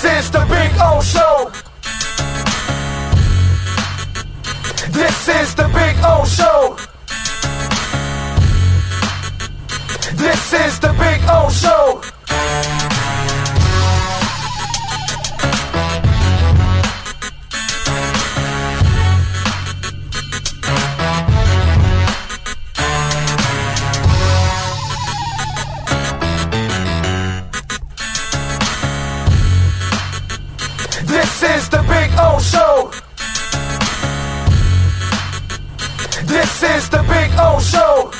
This is the Big O Show. This is the Big O Show. This is the Big O Show. This is the Big O Show. This is the Big O Show.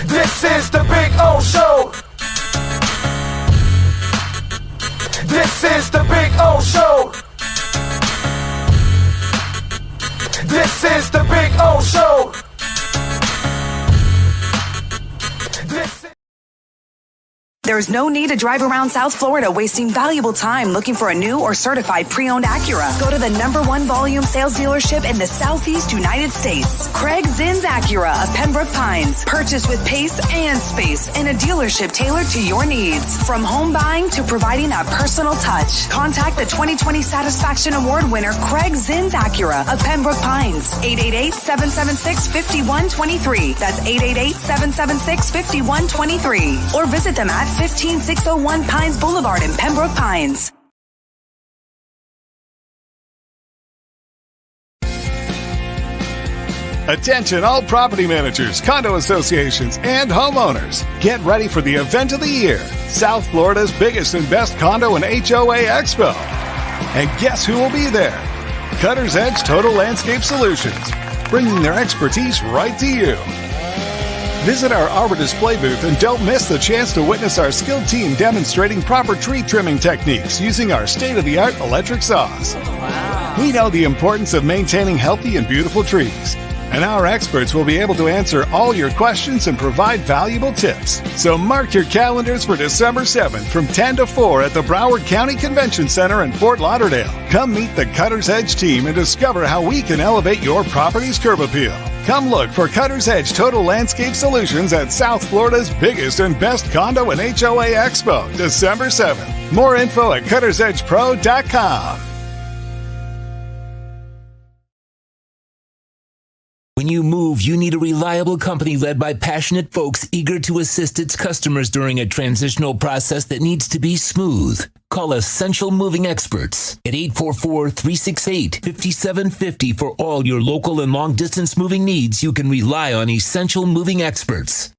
This is the Big O Show. This is the Big O Show. This is the Big O Show. There's no need to drive around South Florida wasting valuable time looking for a new or certified pre-owned Acura. Go to the #1 volume sales dealership in the Southeast United States. Craig Zinn's Acura of Pembroke Pines. Purchase with pace and space in a dealership tailored to your needs. From home buying to providing that personal touch. Contact the 2020 Satisfaction Award winner Craig Zinn's Acura of Pembroke Pines. 888-776-5123. That's 888-776-5123. Or visit them at 15601 Pines Boulevard in Pembroke Pines. Attention all property managers, condo associations, and homeowners. Get ready for the event of the year, South Florida's biggest and best condo and HOA expo. And guess who will be there? Cutter's Edge Total Landscape Solutions, bringing their expertise right to you. Visit our arbor display booth and don't miss the chance to witness our skilled team demonstrating proper tree trimming techniques using our state-of-the-art electric saws. Wow. We know the importance of maintaining healthy and beautiful trees, and our experts will be able to answer all your questions and provide valuable tips. So mark your calendars for December 7th from 10 to 4 at the Broward County Convention Center in Fort Lauderdale. Come meet the Cutter's Edge team and discover how we can elevate your property's curb appeal. Come look for Cutter's Edge Total Landscape Solutions at South Florida's biggest and best condo and HOA expo, December 7th. More info at cuttersedgepro.com. When you move, you need a reliable company led by passionate folks eager to assist its customers during a transitional process that needs to be smooth. Call Essential Moving Experts at 844-368-5750 for all your local and long-distance moving needs. You can rely on Essential Moving Experts.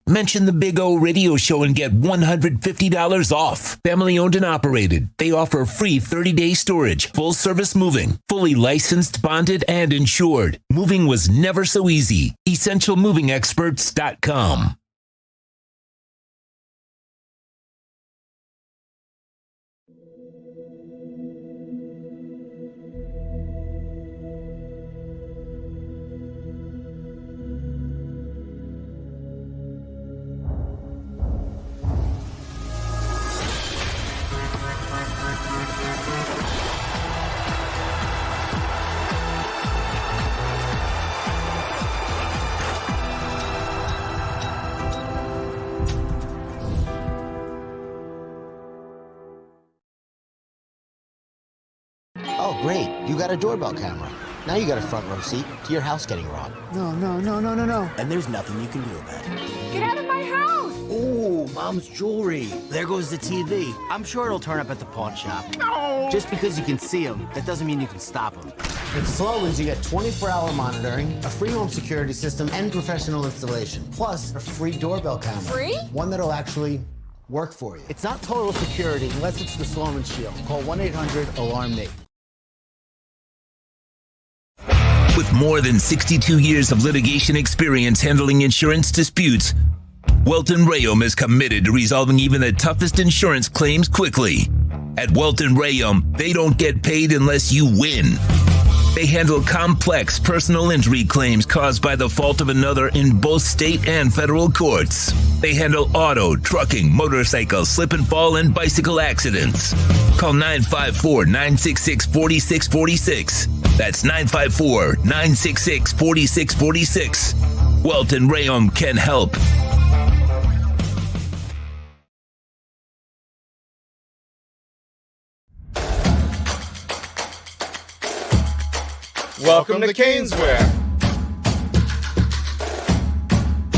Mention the Big O Radio Show and get $150 off. Family owned and operated. They offer free 30-day storage, full service moving, fully licensed, bonded, and insured. Moving was never so easy. EssentialMovingExperts.com. Oh, great. You got a doorbell camera. Now you got a front row seat to your house getting robbed. No. And there's nothing you can do about it. Get out of my house! Ooh, Mom's jewelry. There goes the TV. I'm sure it'll turn up at the pawn shop. No! Just because you can see them, that doesn't mean you can stop them. With Slogans, you get 24-hour monitoring, a free home security system, and professional installation. Plus, a free doorbell camera. Free? One that'll actually work for you. It's not total security unless it's the Sloman Shield. Call 1-800-ALARM-ME. With more than 62 years of litigation experience handling insurance disputes, Welton Rayom is committed to resolving even the toughest insurance claims quickly. At Welton Rayum, they don't get paid unless you win. They handle complex personal injury claims caused by the fault of another in both state and federal courts. They handle auto, trucking, motorcycle, slip and fall, and bicycle accidents. Call 954-966-4646. That's 954-966-4646. Welton Rayum can help. Welcome to Caneswear.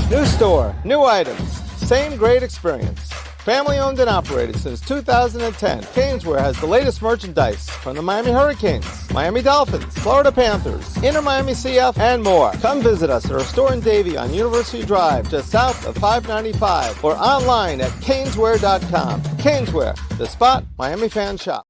New store, new items, same great experience. Family owned and operated since 2010, Caneswear has the latest merchandise from the Miami Hurricanes, Miami Dolphins, Florida Panthers, Inter Miami CF, and more. Come visit us at our store in Davie on University Drive, just south of 595, or online at caneswear.com. Caneswear, the spot Miami fans shop.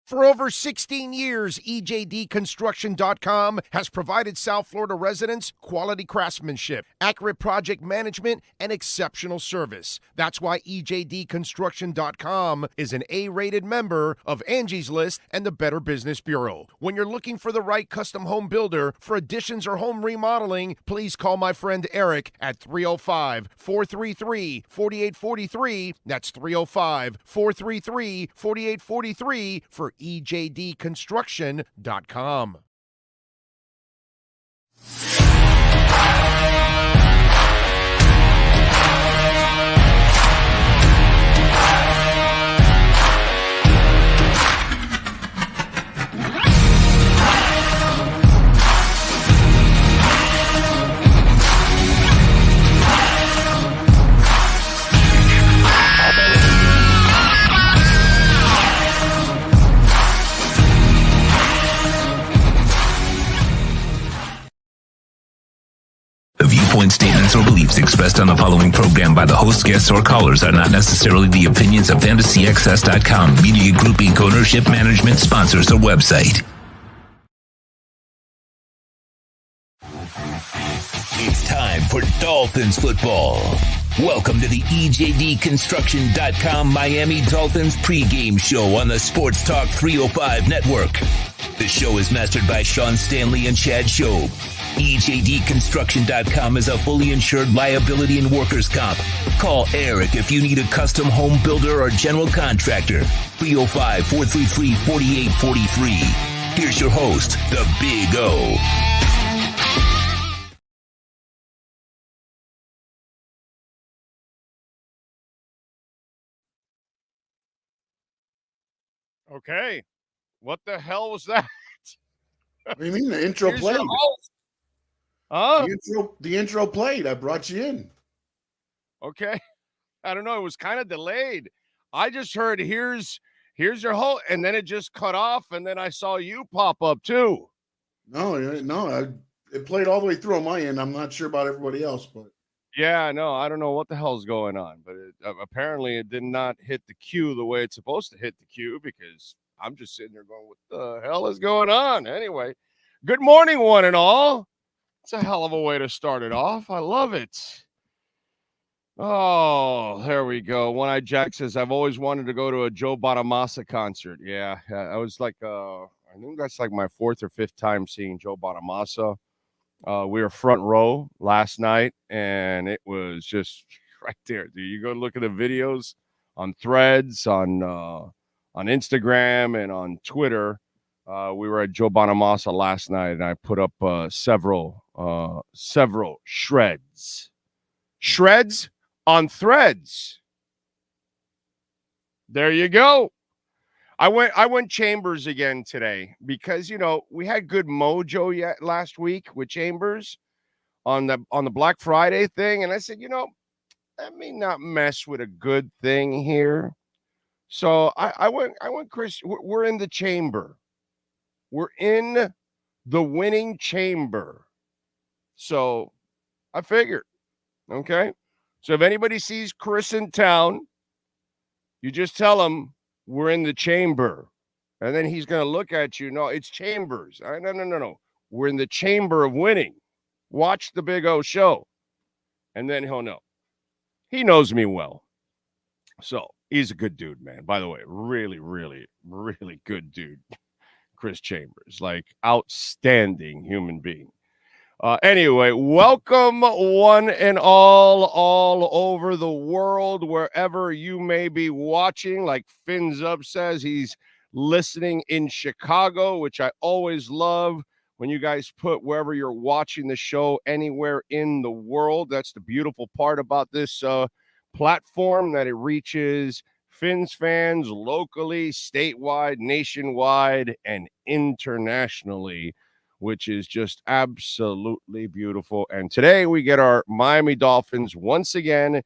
For over 16 years, EJDconstruction.com has provided South Florida residents quality craftsmanship, accurate project management, and exceptional service. That's why EJDconstruction.com is an A-rated member of Angie's List and the Better Business Bureau. When you're looking for the right custom home builder for additions or home remodeling, please call my friend Eric at 305-433-4843. That's 305-433-4843 for EJDconstruction.com. The viewpoint statements or beliefs expressed on the following program by the host, guests, or callers are not necessarily the opinions of FantasyXS.com, Media Group Inc. ownership, management, sponsors, or website. It's time for Dolphins football. Welcome to the EJDconstruction.com Miami Dolphins pregame show on the Sports Talk 305 network. The show is mastered by Sean Stanley and Chad Shobe. EJDconstruction.com is a fully insured liability and workers' comp. Call Eric if you need a custom home builder or general contractor. 305-433-4843. Here's your host, the Big O. Okay. What the hell was that? What do you mean the intro Here's played? your host. Huh? The intro played. I brought you in. Okay. I don't know. It was kind of delayed. I just heard here's your whole, and then it just cut off, and then I saw you pop up too. No, it played all the way through on my end. I'm not sure about everybody else, but Yeah, no, I don't know what the hell's going on, but apparently it did not hit the cue the way it's supposed to hit the cue, because I'm just sitting there going, what the hell is going on? Anyway, good morning, one and all. It's a hell of a way to start it off. I love it. Oh, there we go. One-Eyed Jack says, I've always wanted to go to a Joe Bonamassa concert. Yeah, I was like, I think that's like my fourth or fifth time seeing Joe Bonamassa. We were front row last night, and it was just right there. Do you go look at the videos on Threads, on Instagram, and on Twitter? We were at Joe Bonamassa last night, and I put up several shreds on Threads. There you go. I went Chambers again today because, we had good mojo last week with Chambers on the Black Friday thing. And I said, let me not mess with a good thing here. So I went, Chris, we're in the chamber. We're in the winning chamber. So I figured, okay. So if anybody sees Chris in town, you just tell him, we're in the chamber. And then he's going to look at you. No, it's Chambers. No. We're in the chamber of winning. Watch the Big O show. And then he'll know. He knows me well. So He's a good dude, man. By the way, really, really, really good dude. Chris Chambers, like outstanding human being. Anyway, welcome one and all over the world, wherever you may be watching. Like Finn Zub says, he's listening in Chicago, which I always love when you guys put wherever you're watching the show anywhere in the world. That's the beautiful part about this platform, that it reaches Finns fans locally, statewide, nationwide, and internationally, which is just absolutely beautiful. And today we get our Miami Dolphins once again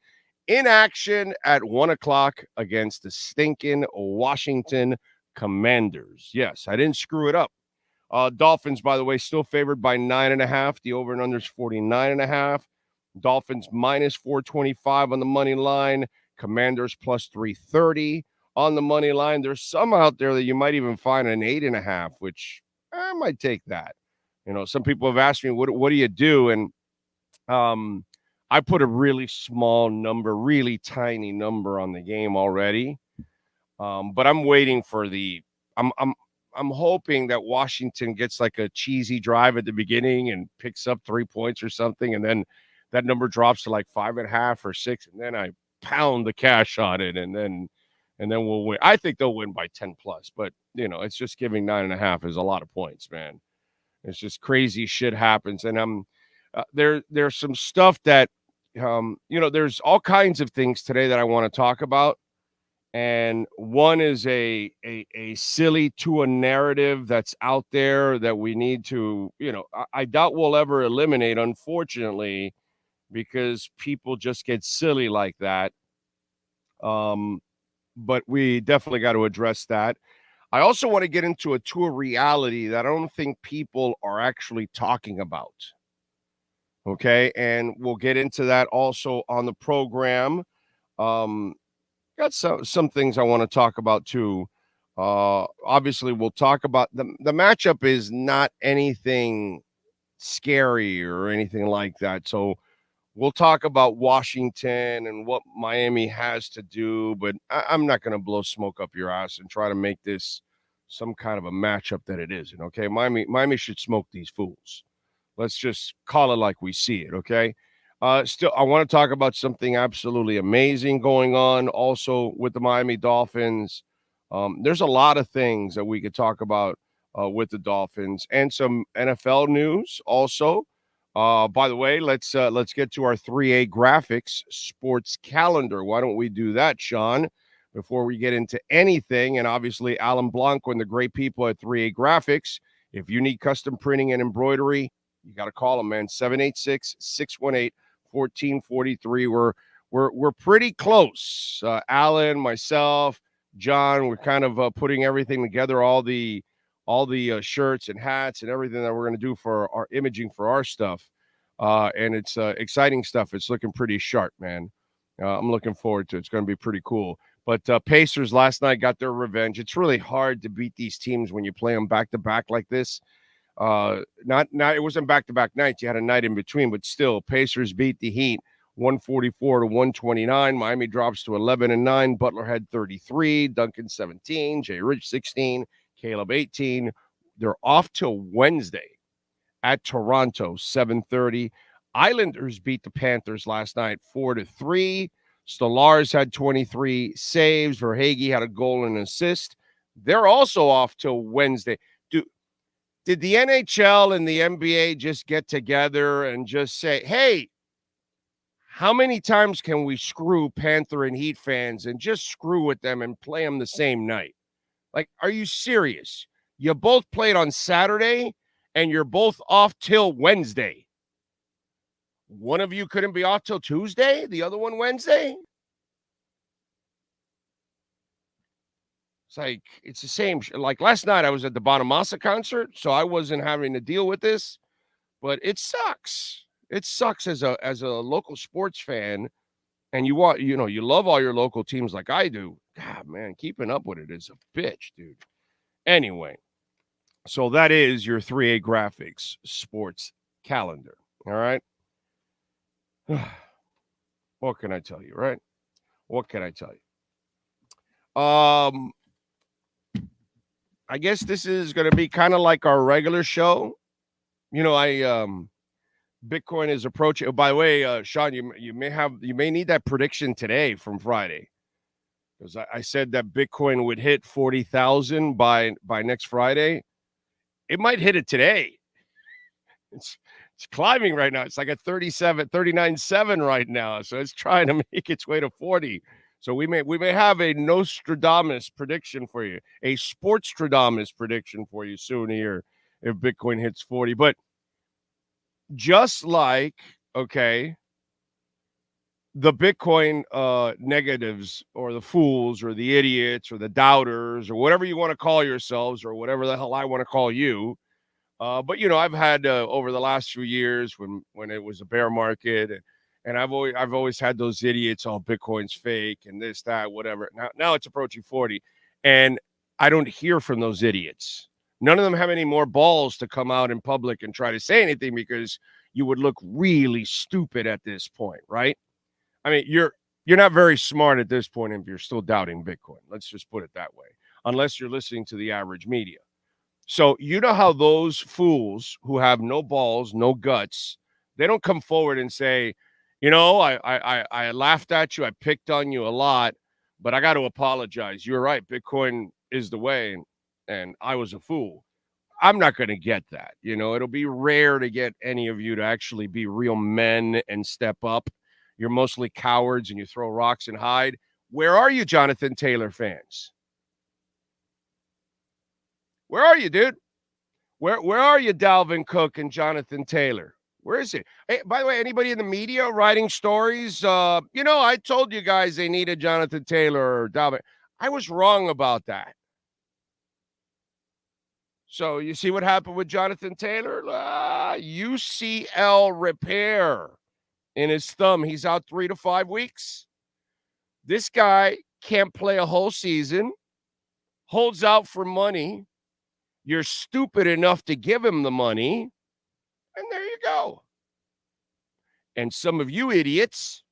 in action at 1 o'clock against the stinking Washington Commanders. Yes, I didn't screw it up. Dolphins, by the way, still favored by 9.5. The over and under is 49.5. Dolphins minus 425 on the money line. Commanders plus 330 on the money line. There's some out there that you might even find an 8.5, which I might take that. You know, some people have asked me, what do you do? And I put a really small number, really tiny number on the game already. But I'm waiting for I'm hoping that Washington gets like a cheesy drive at the beginning and picks up 3 points or something, and then that number drops to like 5.5 or 6, and then I pound the cash on it, and then we'll win. I think they'll win by 10 plus, but you know, it's just giving 9.5 is a lot of points, man. It's just crazy shit happens, and there's some stuff that there's all kinds of things today that I want to talk about. And one is a silly Tua narrative that's out there that we need to, I doubt we'll ever eliminate, unfortunately, because people just get silly like that. But we definitely got to address that. I also want to get into a Tua reality that I don't think people are actually talking about. Okay, and we'll get into that also on the program. Got some things I want to talk about too. Obviously, we'll talk about the matchup is not anything scary or anything like that. So we'll talk about Washington and what Miami has to do, but I'm not going to blow smoke up your ass and try to make this some kind of a matchup that it isn't. Okay, Miami should smoke these fools. Let's just call it like we see it. Okay. Still, I want to talk about something absolutely amazing going on also with the Miami Dolphins. There's a lot of things that we could talk about with the Dolphins, and some NFL news also. By the way, let's get to our 3A Graphics sports calendar. Why don't we do that, Sean, before we get into anything? And obviously, Alan Blanco and the great people at 3A Graphics. If you need custom printing and embroidery, you got to call them, man. 786-618-1443. We're pretty close. Alan, myself, John, we're kind of putting everything together, all the shirts and hats and everything that we're going to do for our imaging for our stuff. And it's exciting stuff. It's looking pretty sharp, man. I'm looking forward to it. It's going to be pretty cool. But Pacers last night got their revenge. It's really hard to beat these teams when you play them back to back like this. Not it wasn't back-to-back nights. You had a night in between, but still, Pacers beat the Heat 144-129. Miami drops to 11-9. Butler had 33, Duncan 17, Jay Rich 16, Caleb 18. They're off till Wednesday at Toronto 7:30. Islanders beat the Panthers last night 4-3. Stolarz had 23 saves. Verhaeghe had a goal and an assist. They're also off till Wednesday. Did the NHL and the NBA just get together and just say, hey, how many times can we screw Panther and Heat fans and just screw with them and play them the same night? Like, are you serious? You both played on Saturday and you're both off till Wednesday. One of you couldn't be off till Tuesday, the other one Wednesday? It's like, it's the same. Like last night I was at the Bonamassa concert, so I wasn't having to deal with this, but it sucks. It sucks as a local sports fan, and you love all your local teams like I do. God, man, keeping up with it is a bitch, dude. Anyway, so that is your 3A Graphics sports calendar. All right. What can I tell you, right? What can I tell you? I guess this is going to be kind of like our regular show. Bitcoin is approaching. Oh, by the way, Sean, you may need that prediction today from Friday, because I said that Bitcoin would hit 40,000 by next Friday. It might hit it today. It's climbing right now. It's like at 39.7 right now. So it's trying to make its way to 40. So we may have a Nostradamus prediction for you, a Sportstradamus prediction for you soon here if Bitcoin hits 40. But just like, okay, the Bitcoin negatives or the fools or the idiots or the doubters or whatever you want to call yourselves or whatever the hell I want to call you. But I've had over the last few years when it was a bear market, and I've always had those idiots. Oh, Bitcoin's fake and this, that, whatever. Now it's approaching 40, and I don't hear from those idiots. None of them have any more balls to come out in public and try to say anything, because you would look really stupid at this point, right? I mean, you're not very smart at this point if you're still doubting Bitcoin. Let's just put it that way, unless you're listening to the average media. So you know how those fools who have no balls, no guts, they don't come forward and say, I laughed at you, I picked on you a lot, but I got to apologize. You're right. Bitcoin is the way, and I was a fool. I'm not going to get that. It'll be rare to get any of you to actually be real men and step up. You're mostly cowards and you throw rocks and hide. Where are you, Jonathan Taylor fans? Where are you, dude? Where are you, Dalvin Cook and Jonathan Taylor? Where is it? Hey, by the way, anybody in the media writing stories? I told you guys they needed Jonathan Taylor or Dalvin. I was wrong about that. So you see what happened with Jonathan Taylor? UCL repair in his thumb. He's out 3 to 5 weeks. This guy can't play a whole season, holds out for money. You're stupid enough to give him the money, and there you go. And some of you idiots,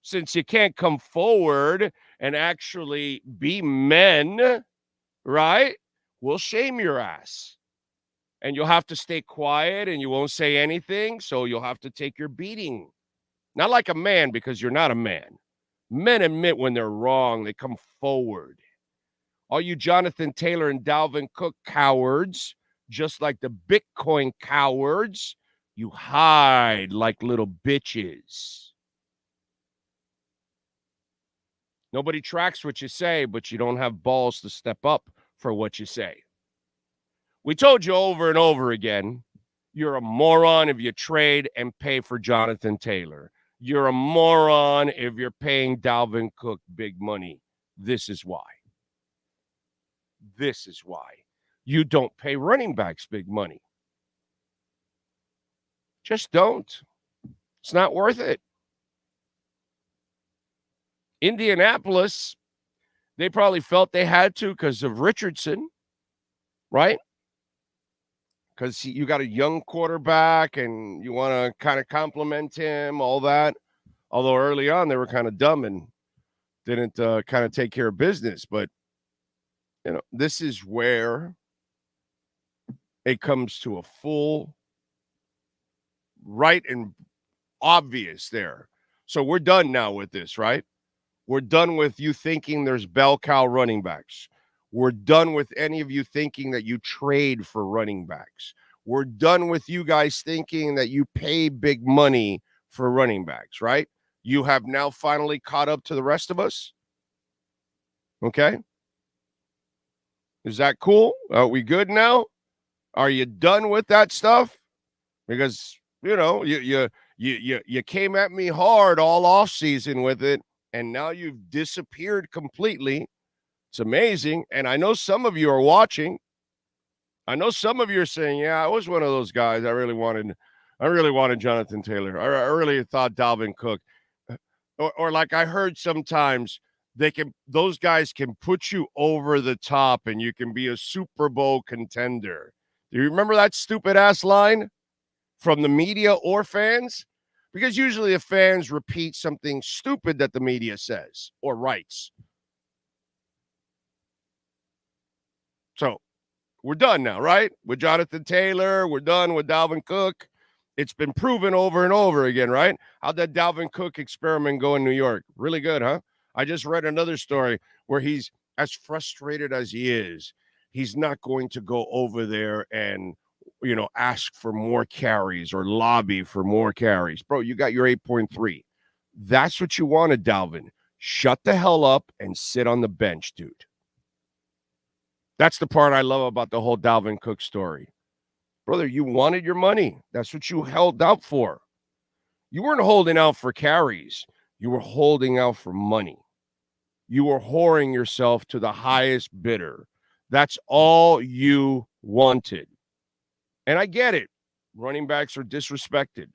since you can't come forward and actually be men, right, will shame your ass. And you'll have to stay quiet and you won't say anything, so you'll have to take your beating. Not like a man, because you're not a man. Men admit when they're wrong. They come forward. All you Jonathan Taylor and Dalvin Cook cowards, just like the Bitcoin cowards, you hide like little bitches. Nobody tracks what you say, but you don't have balls to step up for what you say. We told you over and over again, you're a moron if you trade and pay for Jonathan Taylor. You're a moron if you're paying Dalvin Cook big money. This is why. This is why you don't pay running backs big money. Just don't. It's not worth it. Indianapolis, they probably felt they had to because of Richardson, right? Because you got a young quarterback and you want to kind of compliment him, all that. Although early on they were kind of dumb and didn't kind of take care of business. But, this is where it comes to a full right and obvious there. So we're done now with this, right? We're done with you thinking there's bell cow running backs. We're done with any of you thinking that you trade for running backs. We're done with you guys thinking that you pay big money for running backs, right? You have now finally caught up to the rest of us. Okay? Is that cool? Are we good now? Are you done with that stuff? Because, you came at me hard all off season with it, and now you've disappeared completely. It's amazing. And I know some of you are watching. I know some of you are saying, yeah, I was one of those guys. I really wanted Jonathan Taylor. I really thought Dalvin Cook. Or like I heard sometimes those guys can put you over the top and you can be a Super Bowl contender. Do you remember that stupid ass line from the media or fans? Because usually the fans repeat something stupid that the media says or writes. We're done now, right? With Jonathan Taylor, we're done with Dalvin Cook. It's been proven over and over again, right? How'd that Dalvin Cook experiment go in New York? Really good, huh? I just read another story where he's as frustrated as he is. He's not going to go over there and, ask for more carries or lobby for more carries. Bro, you got your 8.3. That's what you wanted, Dalvin. Shut the hell up and sit on the bench, dude. That's the part I love about the whole Dalvin Cook story. Brother, you wanted your money. That's what you held out for. You weren't holding out for carries. You were holding out for money. You were whoring yourself to the highest bidder. That's all you wanted. And I get it. Running backs are disrespected.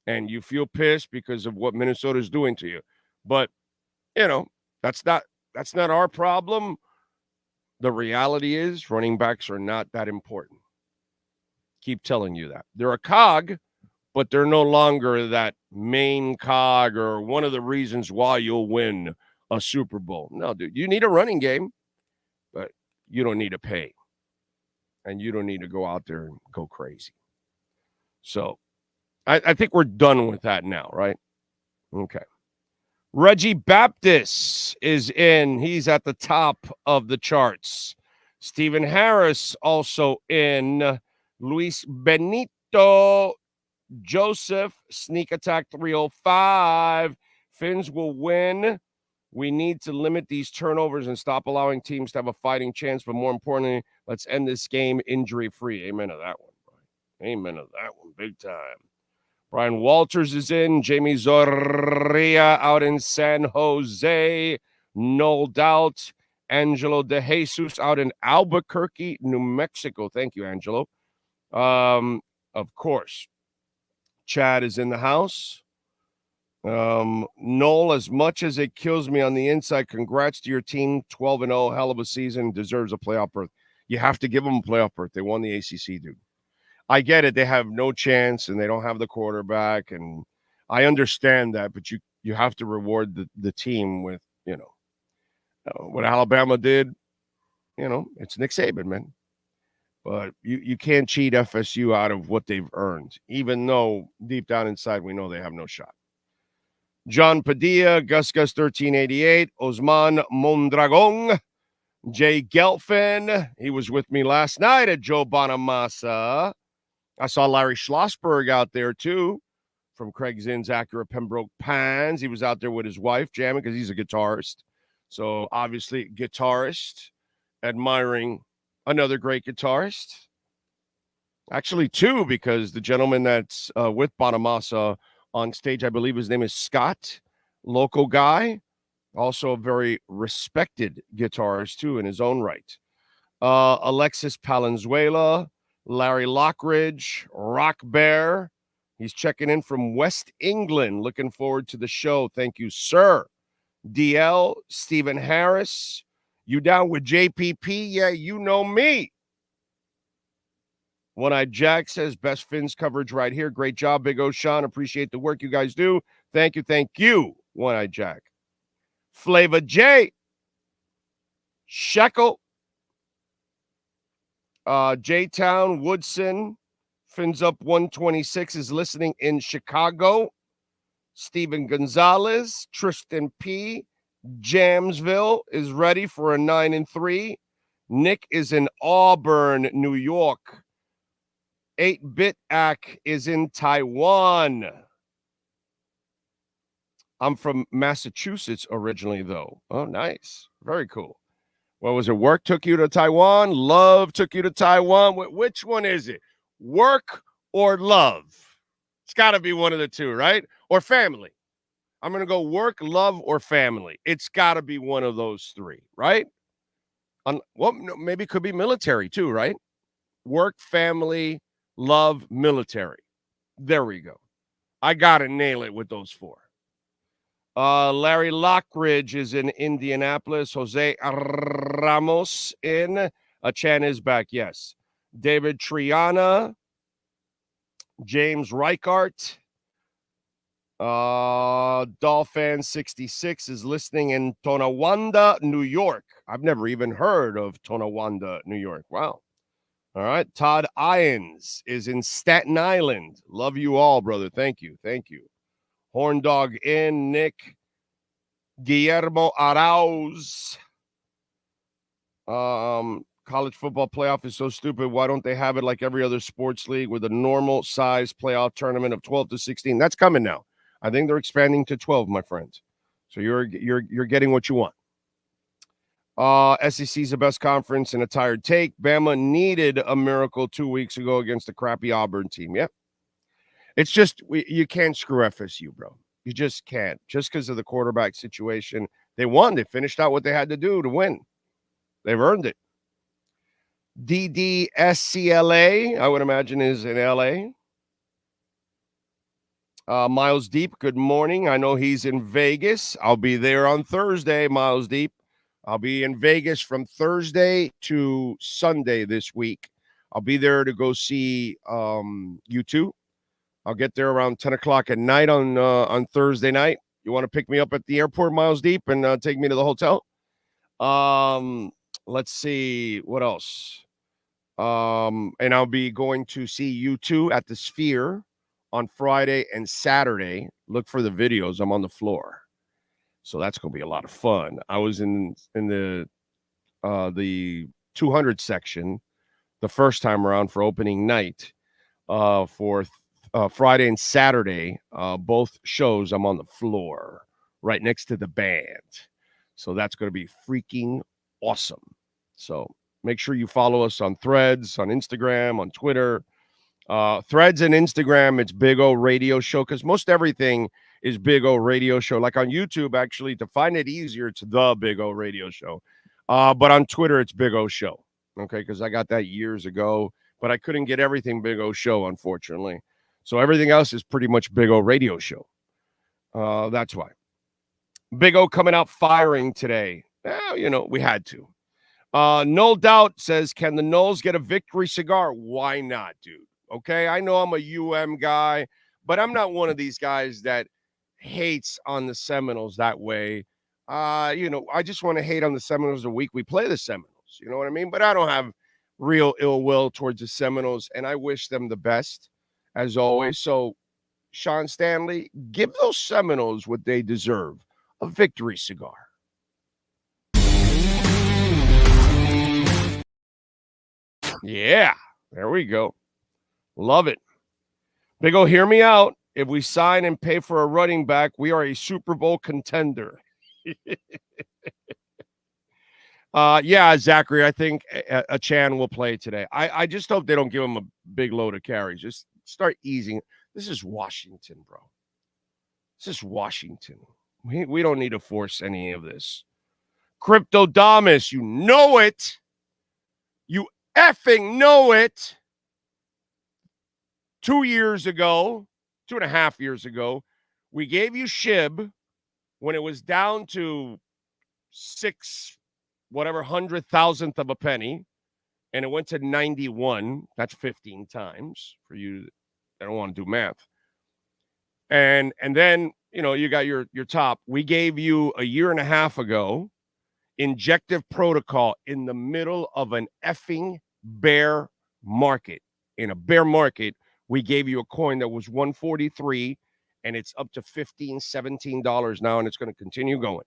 And you feel pissed because of what Minnesota is doing to you. But, that's not our problem. The reality is running backs are not that important. Keep telling you that. They're a cog, but they're no longer that main cog or one of the reasons why you'll win a Super Bowl. No, dude, you need a running game, but you don't need to pay. And you don't need to go out there and go crazy. So I think we're done with that now, right? Okay. Reggie Baptist is in. He's at the top of the charts. Stephen Harris also in. Luis Benito Joseph, sneak attack 305. Fins will win. We need to limit these turnovers and stop allowing teams to have a fighting chance. But more importantly, let's end this game injury-free. Amen to that one, Brian. Amen to that one. Big time. Brian Walters is in. Jamie Zorria out in San Jose. No doubt. Angelo De Jesus out in Albuquerque, New Mexico. Thank you, Angelo. Of course, Chad is in the house. Noel, as much as it kills me on the inside, congrats to your team. 12-0, hell of a season, deserves a playoff berth. You have to give them a playoff berth. They won the ACC, dude. I get it. They have no chance, and they don't have the quarterback, and I understand that, but you have to reward the team with, what Alabama did. It's Nick Saban, man. But you can't cheat FSU out of what they've earned, even though deep down inside we know they have no shot. John Padilla, Gus 1388, Osman Mondragon, Jay Gelfin. He was with me last night at Joe Bonamassa. I saw Larry Schlossberg out there too from Craig Zinn's Acura Pembroke Pines. He was out there with his wife jamming because he's a guitarist. So obviously guitarist, admiring another great guitarist. Actually, two, because the gentleman that's with Bonamassa on stage, I believe his name is Scott, local guy, also a very respected guitarist, too, in his own right. Alexis Palenzuela, Larry Lockridge, Rock Bear. He's checking in from West England. Looking forward to the show. Thank you, sir. DL, Stephen Harris. You down with JPP? Yeah, you know me. One-Eyed Jack says, best Fins coverage right here. Great job, Big O Sean. Appreciate the work you guys do. Thank you, One-Eyed Jack. Flavor J. Shekel. J-Town, Woodson. Fins Up 126 is listening in Chicago. Steven Gonzalez. Tristan P. Jamesville is ready for a 9-3. Nick is in Auburn, New York. 8-Bit Ack is in Taiwan. I'm from Massachusetts originally, though. Oh, nice. Very cool. What was it? Work took you to Taiwan? Love took you to Taiwan? Which one is it? Work or love? It's got to be one of the two, right? Or family. I'm going to go work, love, or family. It's got to be one of those three, right? Maybe it could be military too, right? Work, family, love, military. There we go. I got to nail it with those four. Larry Lockridge is in Indianapolis. Jose Ramos in. Chan is back, yes. David Triana. James Reichart. Dolphin 66 is listening in Tonawanda, New York. I've never even heard of Tonawanda, New York. Wow. All right. Todd Irons is in Staten Island. Love you all, brother. Thank you. Thank you. Horn Dog in. Nick. Guillermo Arauz. College football playoff is so stupid. Why don't they have it like every other sports league with a normal size playoff tournament of 12 to 16? That's coming now. I think they're expanding to 12, my friends. So you're getting what you want. SEC is the best conference in a tired take. Bama needed a miracle 2 weeks ago against the crappy Auburn team. Yep. It's just you can't screw FSU, bro. You just can't. Just because of the quarterback situation. They won. They finished out what they had to do to win. They've earned it. DDSCLA, I would imagine, is in LA. Miles Deep, good morning. I know he's in Vegas. I'll be there on Thursday, Miles Deep. I'll be in Vegas from Thursday to Sunday this week. I'll be there to go see U2. I'll get there around 10 o'clock at night on Thursday night. You want to pick me up at the airport, Miles Deep, and take me to the hotel? Let's see. What else? And I'll be going to see U2 at the Sphere on Friday and Saturday. Look for the videos. I'm on the floor. So that's going to be a lot of fun. I was in the 200 section the first time around for opening night for Friday and Saturday. Both shows I'm on the floor right next to the band. So that's going to be freaking awesome. So make sure you follow us on Threads, on Instagram, on Twitter. Threads and Instagram, it's Big O Radio Show, because most everything is Big O Radio Show. Like on YouTube, actually, to find it easier, it's the Big O Radio Show. But on Twitter, it's Big O Show, okay, because I got that years ago, but I couldn't get everything Big O Show, unfortunately. So everything else is pretty much Big O Radio Show. That's why. Big O coming out firing today. We had to. No Doubt says, can the Knowles get a victory cigar? Why not, dude? Okay, I know I'm a UM guy, but I'm not one of these guys that hates on the Seminoles that way. I just want to hate on the Seminoles the week we play the Seminoles. You know what I mean? But I don't have real ill will towards the Seminoles, and I wish them the best, as always. So, Sean Stanley, give those Seminoles what they deserve, a victory cigar. Yeah, there we go. Love it. Big O, hear me out. If we sign and pay for a running back, we are a Super Bowl contender. Yeah, Zachary, I think a Chan will play today. I just hope they don't give him a big load of carries. Just start easing. This is Washington, bro. This is Washington. We don't need to force any of this. Cryptodamus, you know it. You effing know it. 2 years ago, 2.5 years ago, we gave you SHIB when it was down to 600,000th of a penny, and it went to 91. That's 15 times for you that don't want to do math. And then, you got your top. We gave you a year and a half ago injective protocol in the middle of an effing bear market. In a bear market, we gave you a coin that was $143, and it's up to $15, $17 now, and it's going to continue going.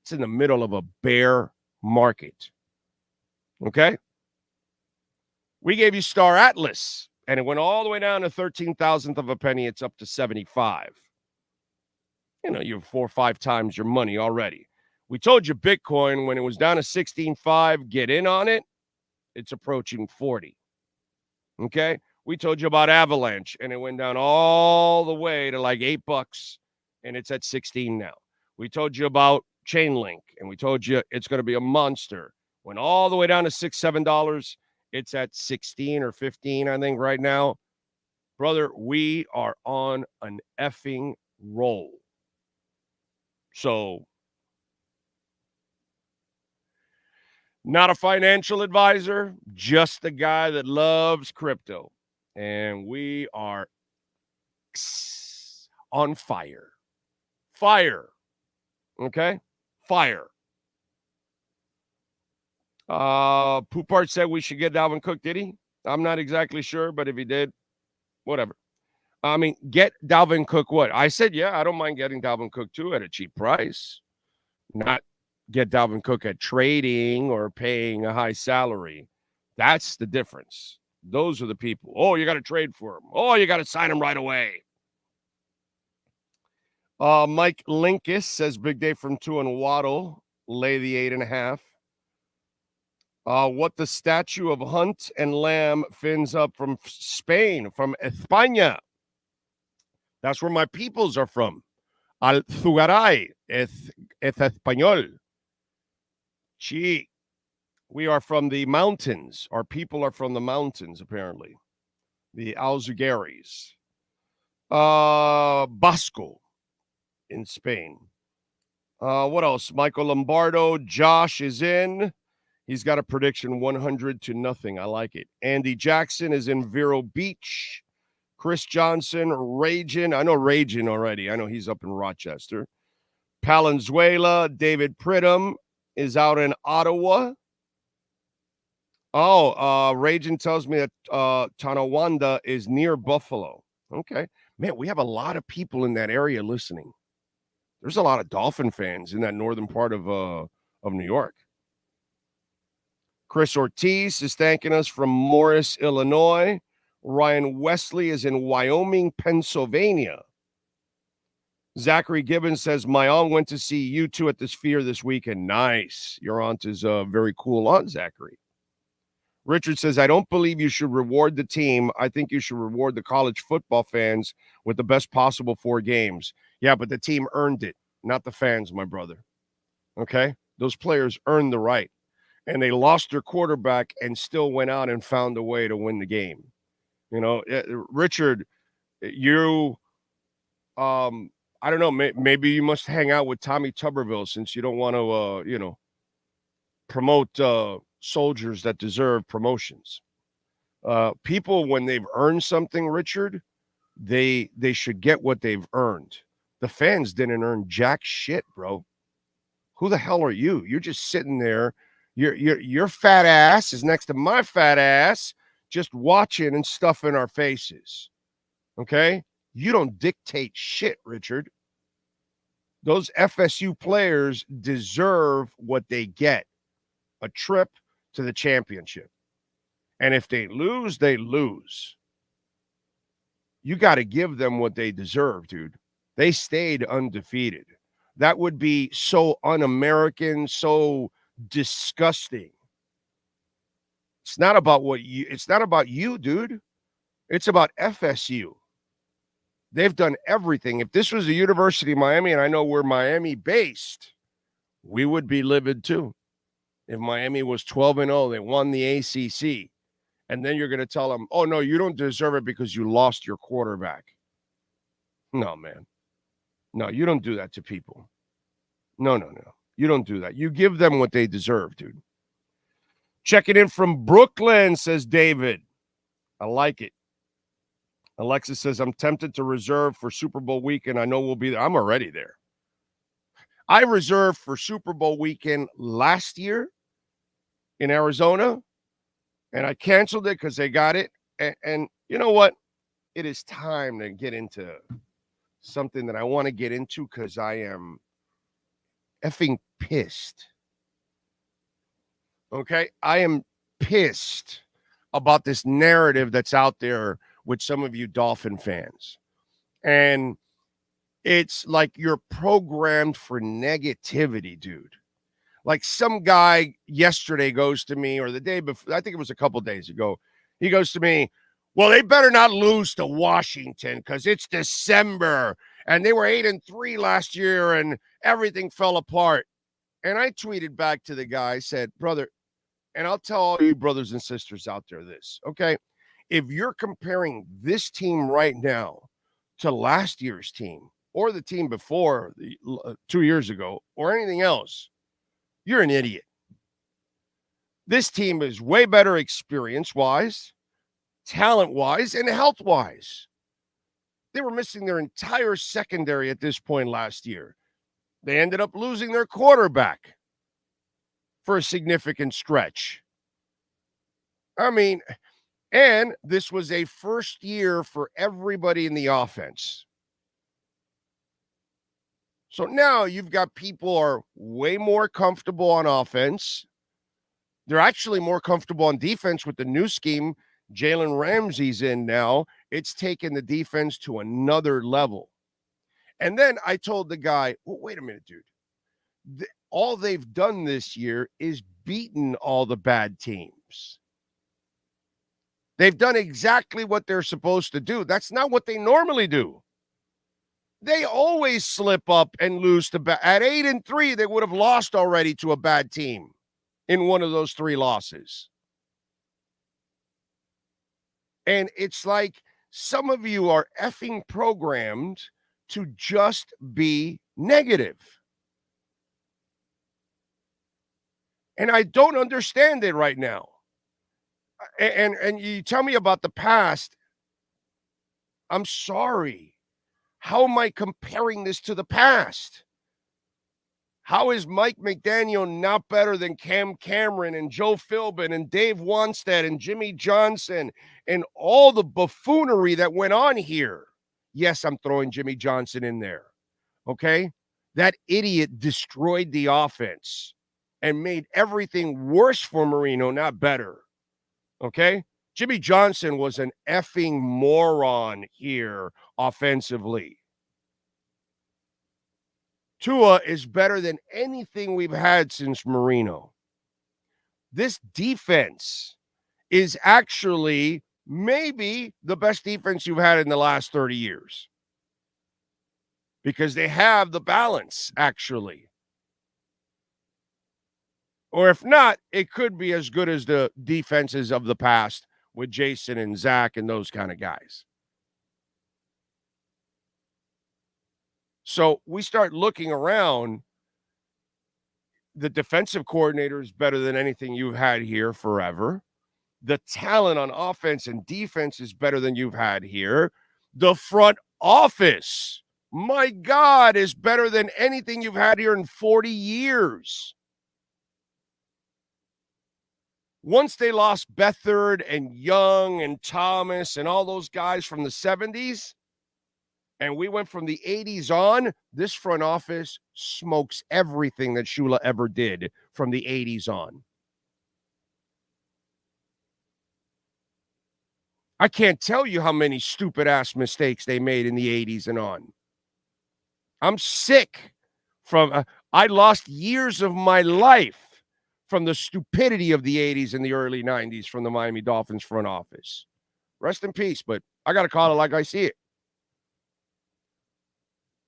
It's in the middle of a bear market. Okay? We gave you Star Atlas, and it went all the way down to 13,000th of a penny. It's up to 75. You have 4 or 5 times your money already. We told you Bitcoin, when it was down to 16.5, get in on it. It's approaching 40. Okay? We told you about Avalanche, and it went down all the way to like $8, and it's at 16 now. We told you about Chainlink, and we told you it's going to be a monster. Went all the way down to $6, $7. It's at 16 or 15, I think, right now. Brother, we are on an effing roll. So, not a financial advisor, just the guy that loves crypto. And we are on fire. Fire. Okay? Fire. Poupart said we should get Dalvin Cook. Did he? I'm not exactly sure, but if he did, whatever. I mean, get Dalvin Cook what? I said, yeah, I don't mind getting Dalvin Cook too at a cheap price. Not get Dalvin Cook at trading or paying a high salary. That's the difference. Those are the people. Oh, you got to trade for him. Oh, you got to sign him right away. Mike Linkus says big day from Tua and Waddle. Lay the 8.5. What the statue of Hunt and Lamb fins up from Spain, from España. That's where my peoples are from. Alzugaray es español. Gee, we are from the mountains. Our people are from the mountains, apparently. The Alzugaries. Basco in Spain. What else? Michael Lombardo. Josh is in. He's got a prediction 100-0. I like it. Andy Jackson is in Vero Beach. Chris Johnson, Ragin. I know Ragin already. I know he's up in Rochester. Palenzuela. David Pridham is out in Ottawa. Oh, Ragin tells me that Tonawanda is near Buffalo. Okay. Man, we have a lot of people in that area listening. There's a lot of Dolphin fans in that northern part of New York. Chris Ortiz is thanking us from Morris, Illinois. Ryan Wesley is in Wyoming, Pennsylvania. Zachary Gibbons says, my aunt went to see U2 at the Sphere this weekend. Nice. Your aunt is a very cool aunt, Zachary. Richard says, I don't believe you should reward the team. I think you should reward the college football fans with the best possible 4 games. Yeah, but the team earned it, not the fans, my brother. Okay? Those players earned the right. And they lost their quarterback and still went out and found a way to win the game. You know, Richard, you, I don't know, maybe you must hang out with Tommy Tuberville since you don't want to, promote soldiers that deserve promotions. People, when they've earned something, Richard, they should get what they've earned. The fans didn't earn jack shit, bro. Who the hell are you? You're just sitting there. Your fat ass is next to my fat ass, just watching and stuffing our faces. Okay? You don't dictate shit, Richard. Those FSU players deserve what they get. A trip to the championship. And if they lose, they lose. You got to give them what they deserve, dude. They stayed undefeated. That would be so un-American, so disgusting. It's not about you, dude. It's about FSU. They've done everything. If this was the University of Miami, and I know we're Miami based, we would be livid too. If Miami was 12-0, they won the ACC. And then you're going to tell them, oh, no, you don't deserve it because you lost your quarterback. No, man. No, you don't do that to people. No. You don't do that. You give them what they deserve, dude. Checking in from Brooklyn, says David. I like it. Alexis says, I'm tempted to reserve for Super Bowl weekend. I know we'll be there. I'm already there. I reserved for Super Bowl weekend last year in Arizona, and I canceled it because they got it. And you know what? It is time to get into something that I want to get into because I am effing pissed. Okay? I am pissed about this narrative that's out there with some of you Dolphin fans. And it's like you're programmed for negativity, dude. Like some guy yesterday goes to me, or the day before, I think it was a couple days ago, he goes to me, well, they better not lose to Washington because it's December and they were 8-3 last year and everything fell apart. And I tweeted back to the guy, I said, brother, and I'll tell all you brothers and sisters out there this, okay? If you're comparing this team right now to last year's team or the team before 2 years ago or anything else, you're an idiot. This team is way better experience-wise, talent-wise, and health-wise. They were missing their entire secondary at this point last year. They ended up losing their quarterback for a significant stretch. I mean, and this was a first year for everybody in the offense. So now you've got people are way more comfortable on offense. They're actually more comfortable on defense with the new scheme. Jalen Ramsey's in now. It's taken the defense to another level. And then I told the guy, well, wait a minute, dude. All they've done this year is beaten all the bad teams. They've done exactly what they're supposed to do. That's not what they normally do. They always slip up and lose to bad. At 8-3, they would have lost already to a bad team in one of those 3 losses. And it's like some of you are effing programmed to just be negative. And I don't understand it right now. And you tell me about the past. I'm sorry. How am I comparing this to the past? How is Mike McDaniel not better than Cam Cameron and Joe Philbin and Dave Wanstead and Jimmy Johnson and all the buffoonery that went on here? Yes, I'm throwing Jimmy Johnson in there. Okay? That idiot destroyed the offense and made everything worse for Marino, not better. Okay? Jimmy Johnson was an effing moron here offensively. Tua is better than anything we've had since Marino. This defense is actually maybe the best defense you've had in the last 30 years. Because they have the balance, actually. Or if not, it could be as good as the defenses of the past with Jason and Zach and those kind of guys. So we start looking around. The defensive coordinator is better than anything you've had here forever. The talent on offense and defense is better than you've had here. The front office, my God, is better than anything you've had here in 40 years. Once they lost Beathard and Young and Thomas and all those guys from the 70s, and we went from the 80s on, this front office smokes everything that Shula ever did from the 80s on. I can't tell you how many stupid-ass mistakes they made in the 80s and on. I'm sick from I lost years of my life from the stupidity of the 80s and the early 90s from the Miami Dolphins front office. Rest in peace, but I got to call it like I see it.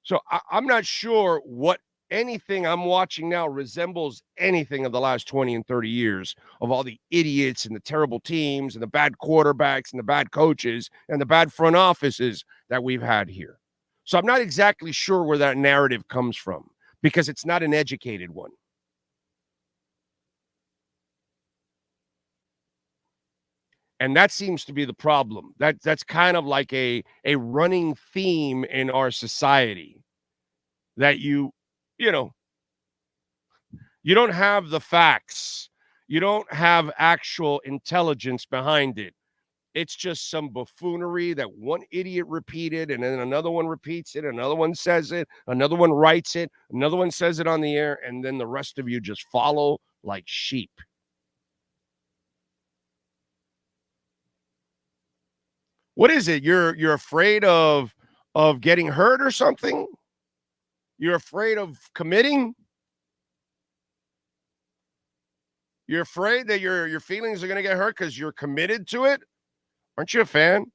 So I'm not sure what anything I'm watching now resembles anything of the last 20 and 30 years of all the idiots and the terrible teams and the bad quarterbacks and the bad coaches and the bad front offices that we've had here. So I'm not exactly sure where that narrative comes from because it's not an educated one. And that seems to be the problem. That's kind of like a running theme in our society that you don't have the facts. You don't have actual intelligence behind it. It's just some buffoonery that one idiot repeated and then another one repeats it, another one says it, another one writes it, another one says it on the air, and then the rest of you just follow like sheep. What is it? You're afraid of getting hurt or something? You're afraid of committing? You're afraid that your feelings are going to get hurt because you're committed to it? Aren't you a fan?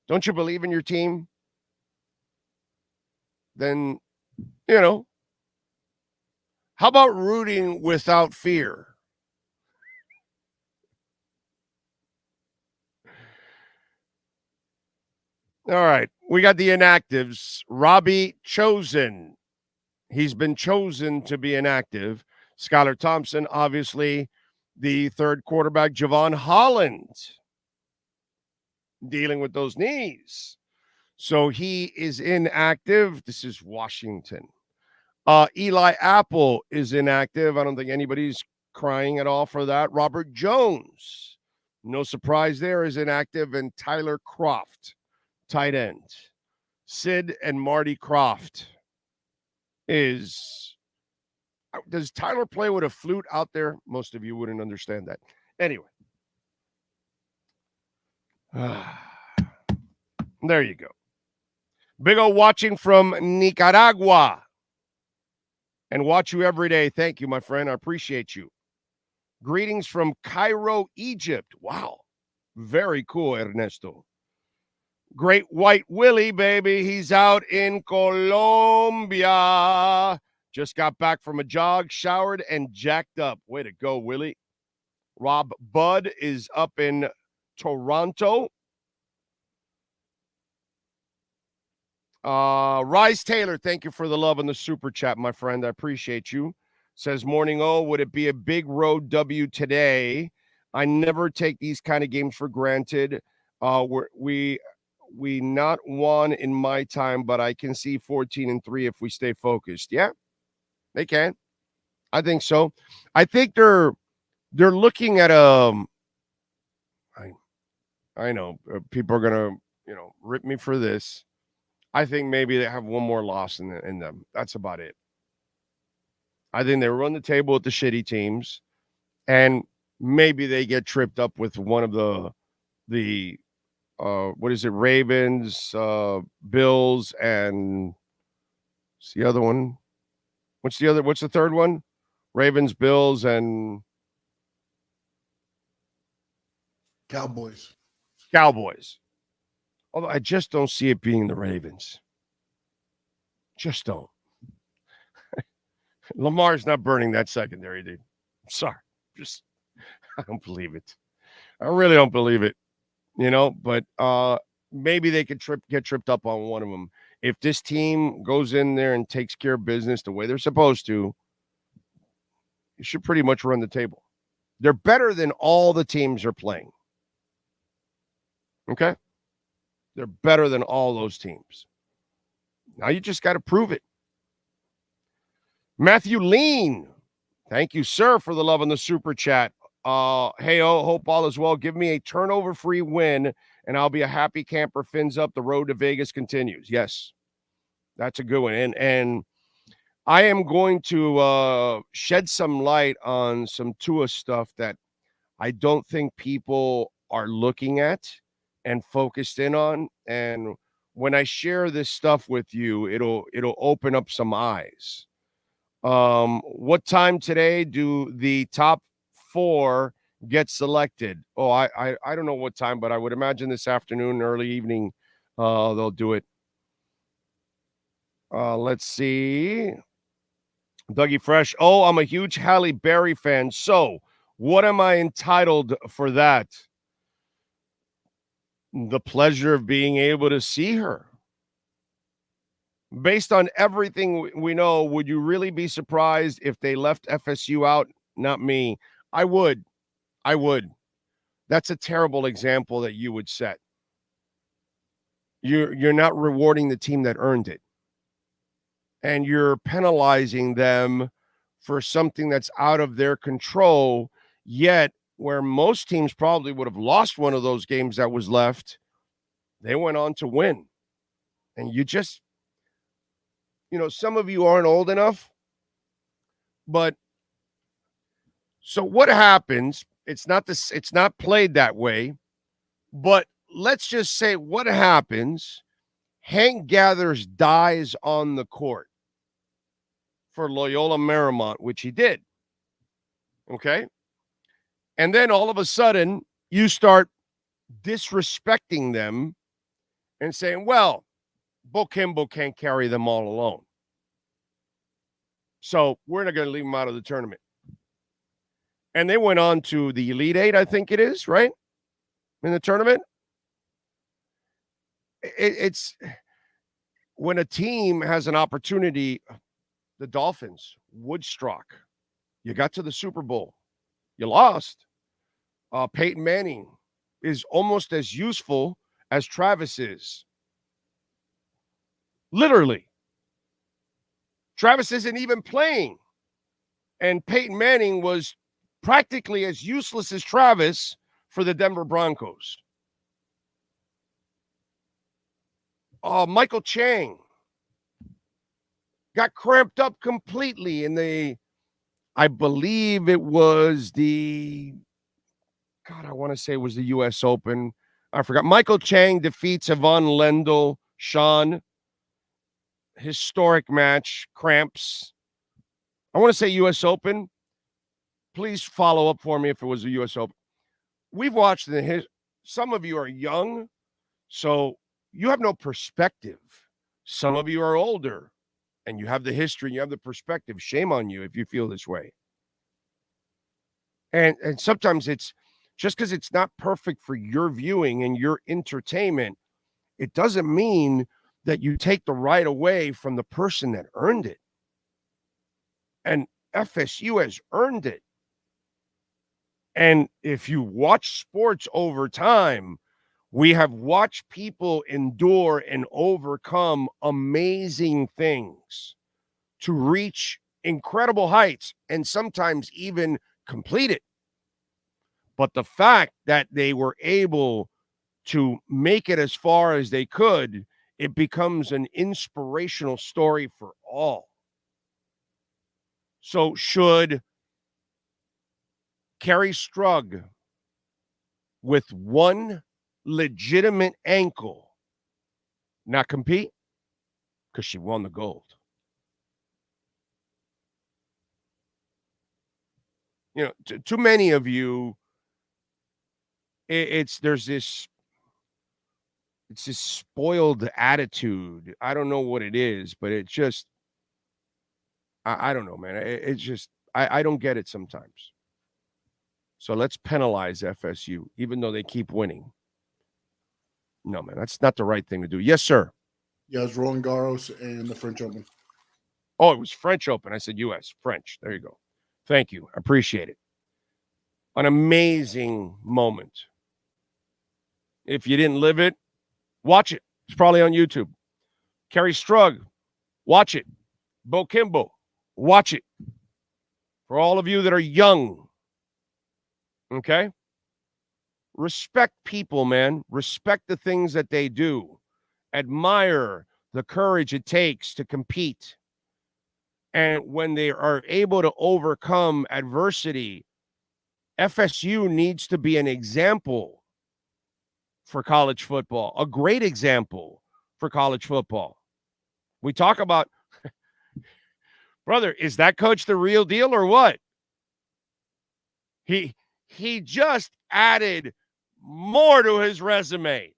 Don't you believe in your team? Then, how about rooting without fear? All right, we got the inactives. Robbie chosen. He's been chosen to be inactive. Skylar Thompson, obviously, the third quarterback. Javon Holland dealing with those knees. So he is inactive. This is Washington. Eli Apple is inactive. I don't think anybody's crying at all for that. Robert Jones, no surprise there, is inactive. And Tyler Croft, tight end. Sid and Marty Croft is... Does Tyler play with a flute out there? Most of you wouldn't understand that. Anyway. There you go. Big O watching from Nicaragua. And watch you every day. Thank you, my friend. I appreciate you. Greetings from Cairo, Egypt. Wow. Very cool, Ernesto. Great White Willie, baby. He's out in Colombia. Just got back from a jog, showered, and jacked up. Way to go, Willie. Rob Budd is up in Toronto. Rise Taylor, thank you for the love and the super chat, my friend. I appreciate you. Says, morning, would it be a big road W today? I never take these kind of games for granted. We not won in my time, but I can see 14-3 if we stay focused. Yeah, they can. I think so. I think they're looking at I know people are gonna rip me for this. I think maybe they have one more loss in them. That's about it. I think they run the table with the shitty teams, and maybe they get tripped up with one of the Ravens, Bills, and what's the other one? What's the third one? Ravens, Bills, and Cowboys. Although I just don't see it being the Ravens. Just don't. Lamar's not burning that secondary, dude. I'm sorry. I don't believe it. I really don't believe it. But maybe they could get tripped up on one of them. If this team goes in there and takes care of business the way they're supposed to, you should pretty much run the table. They're better than all the teams are playing. Okay? They're better than all those teams. Now you just got to prove it. Matthew Lean, thank you, sir, for the love on the super chat. Hope all is well. Give me a turnover-free win, and I'll be a happy camper. Fins up. The road to Vegas continues. Yes, that's a good one. And I am going to shed some light on some Tua stuff that I don't think people are looking at and focused in on. And when I share this stuff with you, it'll open up some eyes. What time today do the top 4 get selected? I don't know what time, but I would imagine this afternoon, early evening, they'll do it. Let's see. Dougie Fresh. I'm a huge Halle Berry fan. So what am I entitled for that? The pleasure of being able to see her. Based on everything we know, would you really be surprised if they left FSU out? Not me. I would. That's a terrible example that you would set. You're not rewarding the team that earned it. And you're penalizing them for something that's out of their control, yet where most teams probably would have lost one of those games that was left, they went on to win. And you just, some of you aren't old enough, but so what happens? It's not played that way, but let's just say what happens. Hank Gathers dies on the court for Loyola Marymount, which he did. Okay. And then all of a sudden you start disrespecting them and saying, well, Bo Kimble can't carry them all alone, so we're not going to leave them out of the tournament. And they went on to the Elite Eight, I think it is, right? In the tournament. It's when a team has an opportunity, the Dolphins, Woodstock, you got to the Super Bowl, you lost. Peyton Manning is almost as useful as Travis is. Literally. Travis isn't even playing. And Peyton Manning was practically as useless as Travis for the Denver Broncos. Michael Chang got cramped up completely in I believe it was I want to say it was the U.S. Open. I forgot. Michael Chang defeats Yvonne Lendl, Sean. Historic match, cramps. I want to say U.S. Open. Please follow up for me if it was the U.S. Open. We've watched some of you are young, so you have no perspective. Some of you are older, and you have the history, you have the perspective. Shame on you if you feel this way. And sometimes it's just because it's not perfect for your viewing and your entertainment, it doesn't mean that you take the right away from the person that earned it. And FSU has earned it. And if you watch sports over time, we have watched people endure and overcome amazing things to reach incredible heights and sometimes even complete it. But the fact that they were able to make it as far as they could, it becomes an inspirational story for all. So should Carrie Strug, with one legitimate ankle, not compete? Because she won the gold. You know, too many of you, there's this spoiled attitude. I don't know what it is, but it just, I don't know, man. It's just, I don't get it sometimes. So let's penalize FSU, even though they keep winning. No, man, that's not the right thing to do. Yes, sir. Yeah, it's Roland Garros and the French Open. Oh, it was French Open. I said U.S. French. There you go. Thank you. I appreciate it. An amazing moment. If you didn't live it, watch it. It's probably on YouTube. Carrie Strug, watch it. Bo Kimbo, watch it. For all of you that are young, okay? Respect people, man. Respect the things that they do. Admire the courage it takes to compete. And when they are able to overcome adversity, FSU needs to be an example for college football, a great example for college football. We talk about, brother, is that coach the real deal or what? He just added more to his resume.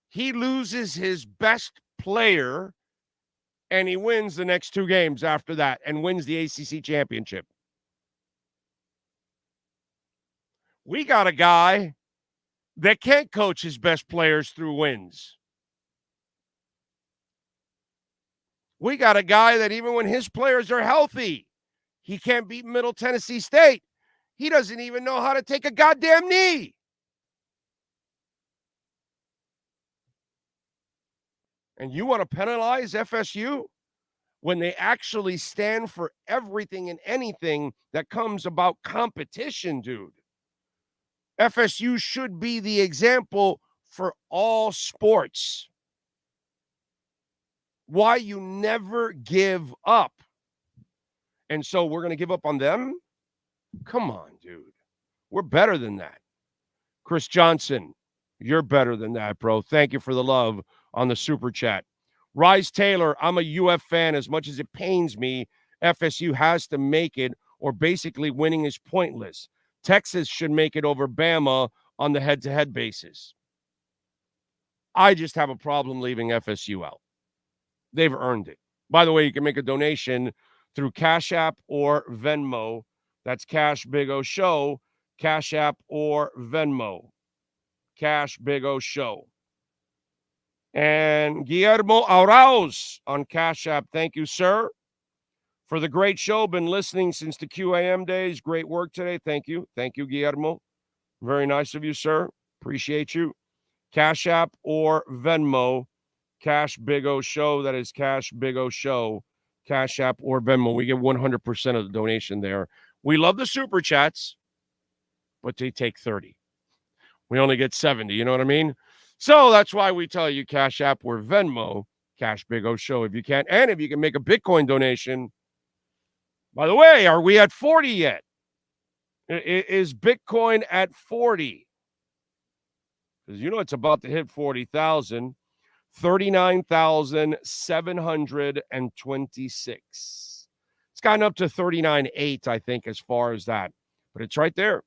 He loses his best player and he wins the next two games after that and wins the ACC championship. We got a guy that can't coach his best players through wins. We got a guy that even when his players are healthy, he can't beat Middle Tennessee State. He doesn't even know how to take a goddamn knee. And you want to penalize FSU when they actually stand for everything and anything that comes about competition, dude. FSU should be the example for all sports. Why you never give up. And so we're going to give up on them? Come on, dude. We're better than that. Chris Johnson, you're better than that, bro. Thank you for the love on the super chat. Rise Taylor, I'm a UF fan. As much as it pains me, FSU has to make it, or basically winning is pointless. Texas should make it over Bama on the head-to-head basis. I just have a problem leaving FSU out. They've earned it. By the way, you can make a donation through Cash App or Venmo. That's Cash Big O Show, Cash App or Venmo. Cash Big O Show. And Guillermo Arauz on Cash App. Thank you, sir, for the great show. Been listening since the QAM days. Great work today. Thank you. Thank you, Guillermo. Very nice of you, sir. Appreciate you. Cash App or Venmo. Cash Big O Show. That is Cash Big O Show. Cash App or Venmo. We get 100% of the donation there. We love the super chats, but they take 30. We only get 70. You know what I mean? So that's why we tell you Cash App or Venmo, Cash Big O Show if you can. And if you can make a Bitcoin donation. By the way, are we at 40 yet? Is Bitcoin at 40? Because you know it's about to hit 40,000. 39,726. It's gotten up to 39.8, I think, as far as that. But it's right there.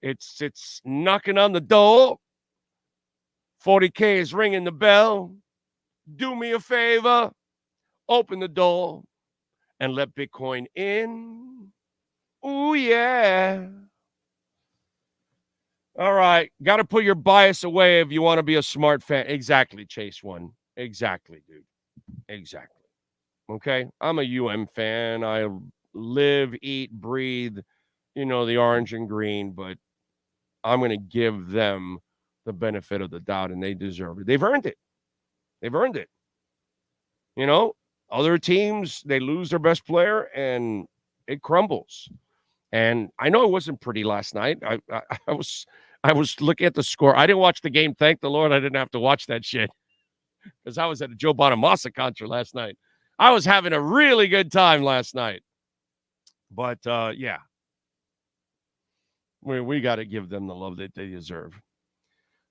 It's knocking on the door. 40K is ringing the bell. Do me a favor. Open the door and let Bitcoin in. Ooh, yeah. All right. Got to put your bias away if you want to be a smart fan. Exactly, Chase One. Exactly, dude. Exactly. Okay? I'm a fan. I live, eat, breathe, the orange and green, but I'm going to give them the benefit of the doubt, and they deserve it. They've earned it. They've earned it. Other teams, they lose their best player, and it crumbles. And I know it wasn't pretty last night. I was looking at the score. I didn't watch the game. Thank the Lord I didn't have to watch that shit because I was at a Joe Bonamassa concert last night. I was having a really good time last night. But, yeah, we got to give them the love that they deserve.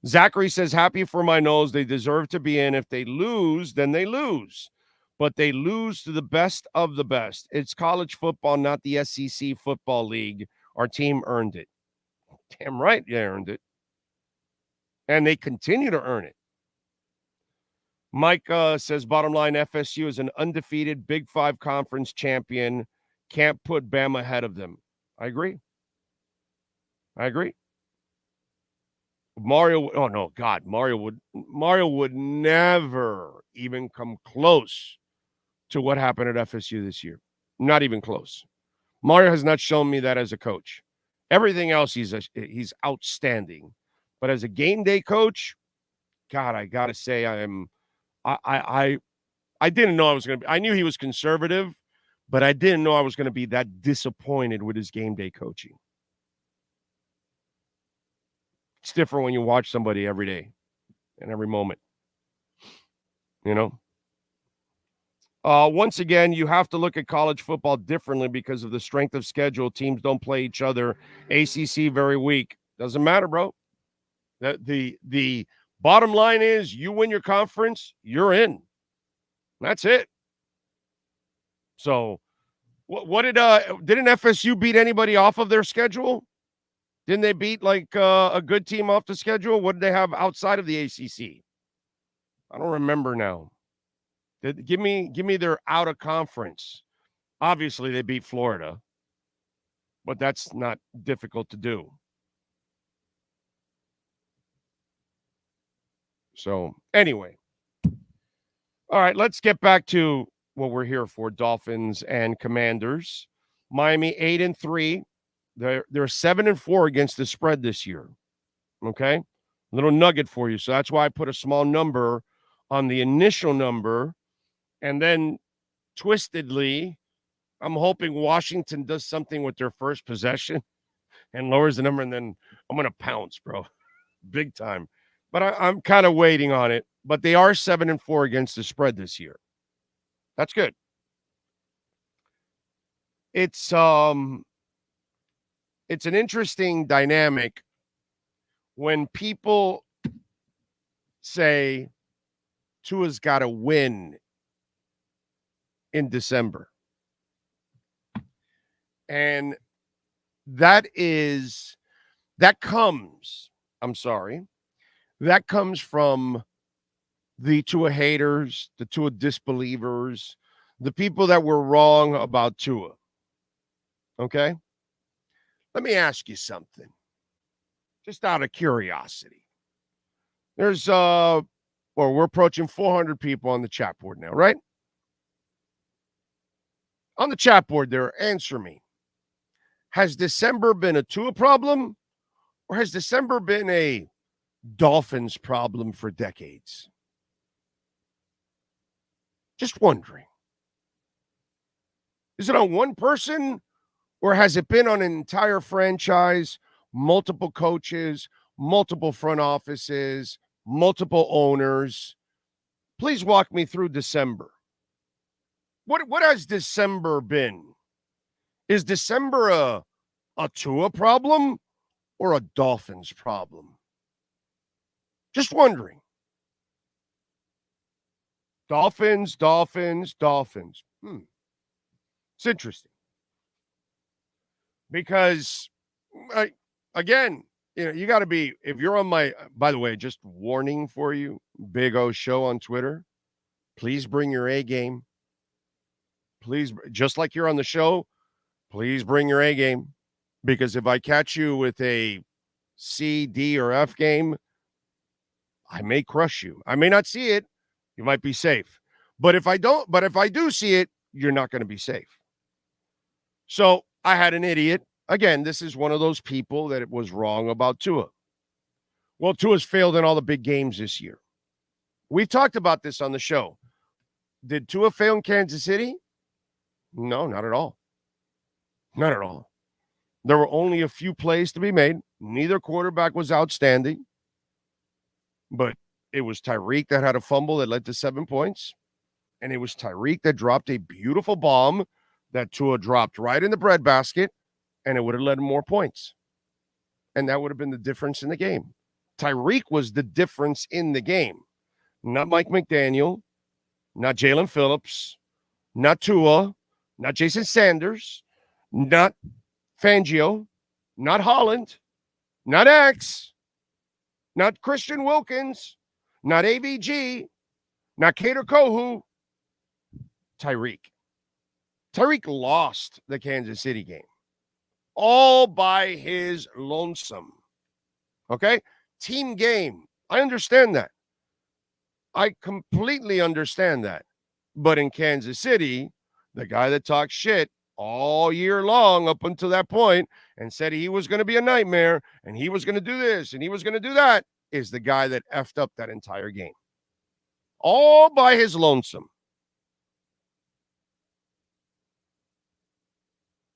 Zachary says, happy for my nose. They deserve to be in. If they lose, then they lose. But they lose to the best of the best. It's college football, not the SEC football league. Our team earned it. Damn right they earned it. And they continue to earn it. Mike says, bottom line, FSU is an undefeated Big Five conference champion. Can't put Bama ahead of them. I agree. Mario would never even come close to what happened at FSU this year. Not even close. Mario has not shown me that as a coach. Everything else, he's outstanding. But as a game day coach, God, I got to say I didn't know I was going to be. I knew he was conservative, but I didn't know I was going to be that disappointed with his game day coaching. It's different when you watch somebody every day and every moment. Once again, you have to look at college football differently because of the strength of schedule. Teams don't play each other. ACC very weak. Doesn't matter, bro. The bottom line is you win your conference, you're in. That's it. So what didn't FSU beat anybody off of their schedule? Didn't they beat like a good team off the schedule? What did they have outside of the ACC? I don't remember now. Give me their out of conference. Obviously, they beat Florida, but that's not difficult to do. So anyway, all right, let's get back to what we're here for: Dolphins and Commanders. Miami 8-3. They're 7-4 against the spread this year. Okay, little nugget for you. So that's why I put a small number on the initial number. And then, twistedly, I'm hoping Washington does something with their first possession and lowers the number, and then I'm going to pounce, bro. Big time. But I'm kind of waiting on it. But they are 7-4 against the spread this year. That's good. It's an interesting dynamic when people say Tua's got to win in December. And that comes from the Tua haters, the Tua disbelievers, the people that were wrong about Tua. Okay? Let me ask you something, just out of curiosity. There's we're approaching 400 people on the chat board now, right? On the chat board there, answer me. Has December been a Tua problem, or has December been a Dolphins problem for decades? Just wondering. Is it on one person Or has it been on an entire franchise, multiple coaches, multiple front offices, multiple owners? Please walk me through December. What has December been? Is December a Tua problem or a Dolphins problem? Just wondering. Dolphins. It's interesting. Because, again, you got to be, if you're on my, by the way, just warning for you, Big O Show on Twitter, please bring your A game. Please, just like you're on the show, please bring your A game. Because if I catch you with a C, D, or F game, I may crush you. I may not see it. You might be safe. But if I do see it, you're not going to be safe. So I had an idiot. Again, this is one of those people that it was wrong about Tua. Well, Tua's failed in all the big games this year. We've talked about this on the show. Did Tua fail in Kansas City? No, not at all. Not at all. There were only a few plays to be made. Neither quarterback was outstanding. But it was Tyreek that had a fumble that led to 7 points. And it was Tyreek that dropped a beautiful bomb that Tua dropped right in the breadbasket, and it would have led to more points. And that would have been the difference in the game. Tyreek was the difference in the game. Not Mike McDaniel, not Jalen Phillips, not Tua, not Jason Sanders, not Fangio, not Holland, not X, not Christian Wilkins, not AVG, not Kader Kohu, Tyreek. Tyreek lost the Kansas City game all by his lonesome. Okay? Team game. I understand that. I completely understand that. But in Kansas City, the guy that talked shit all year long up until that point and said he was going to be a nightmare and he was going to do this and he was going to do that is the guy that effed up that entire game. All by his lonesome.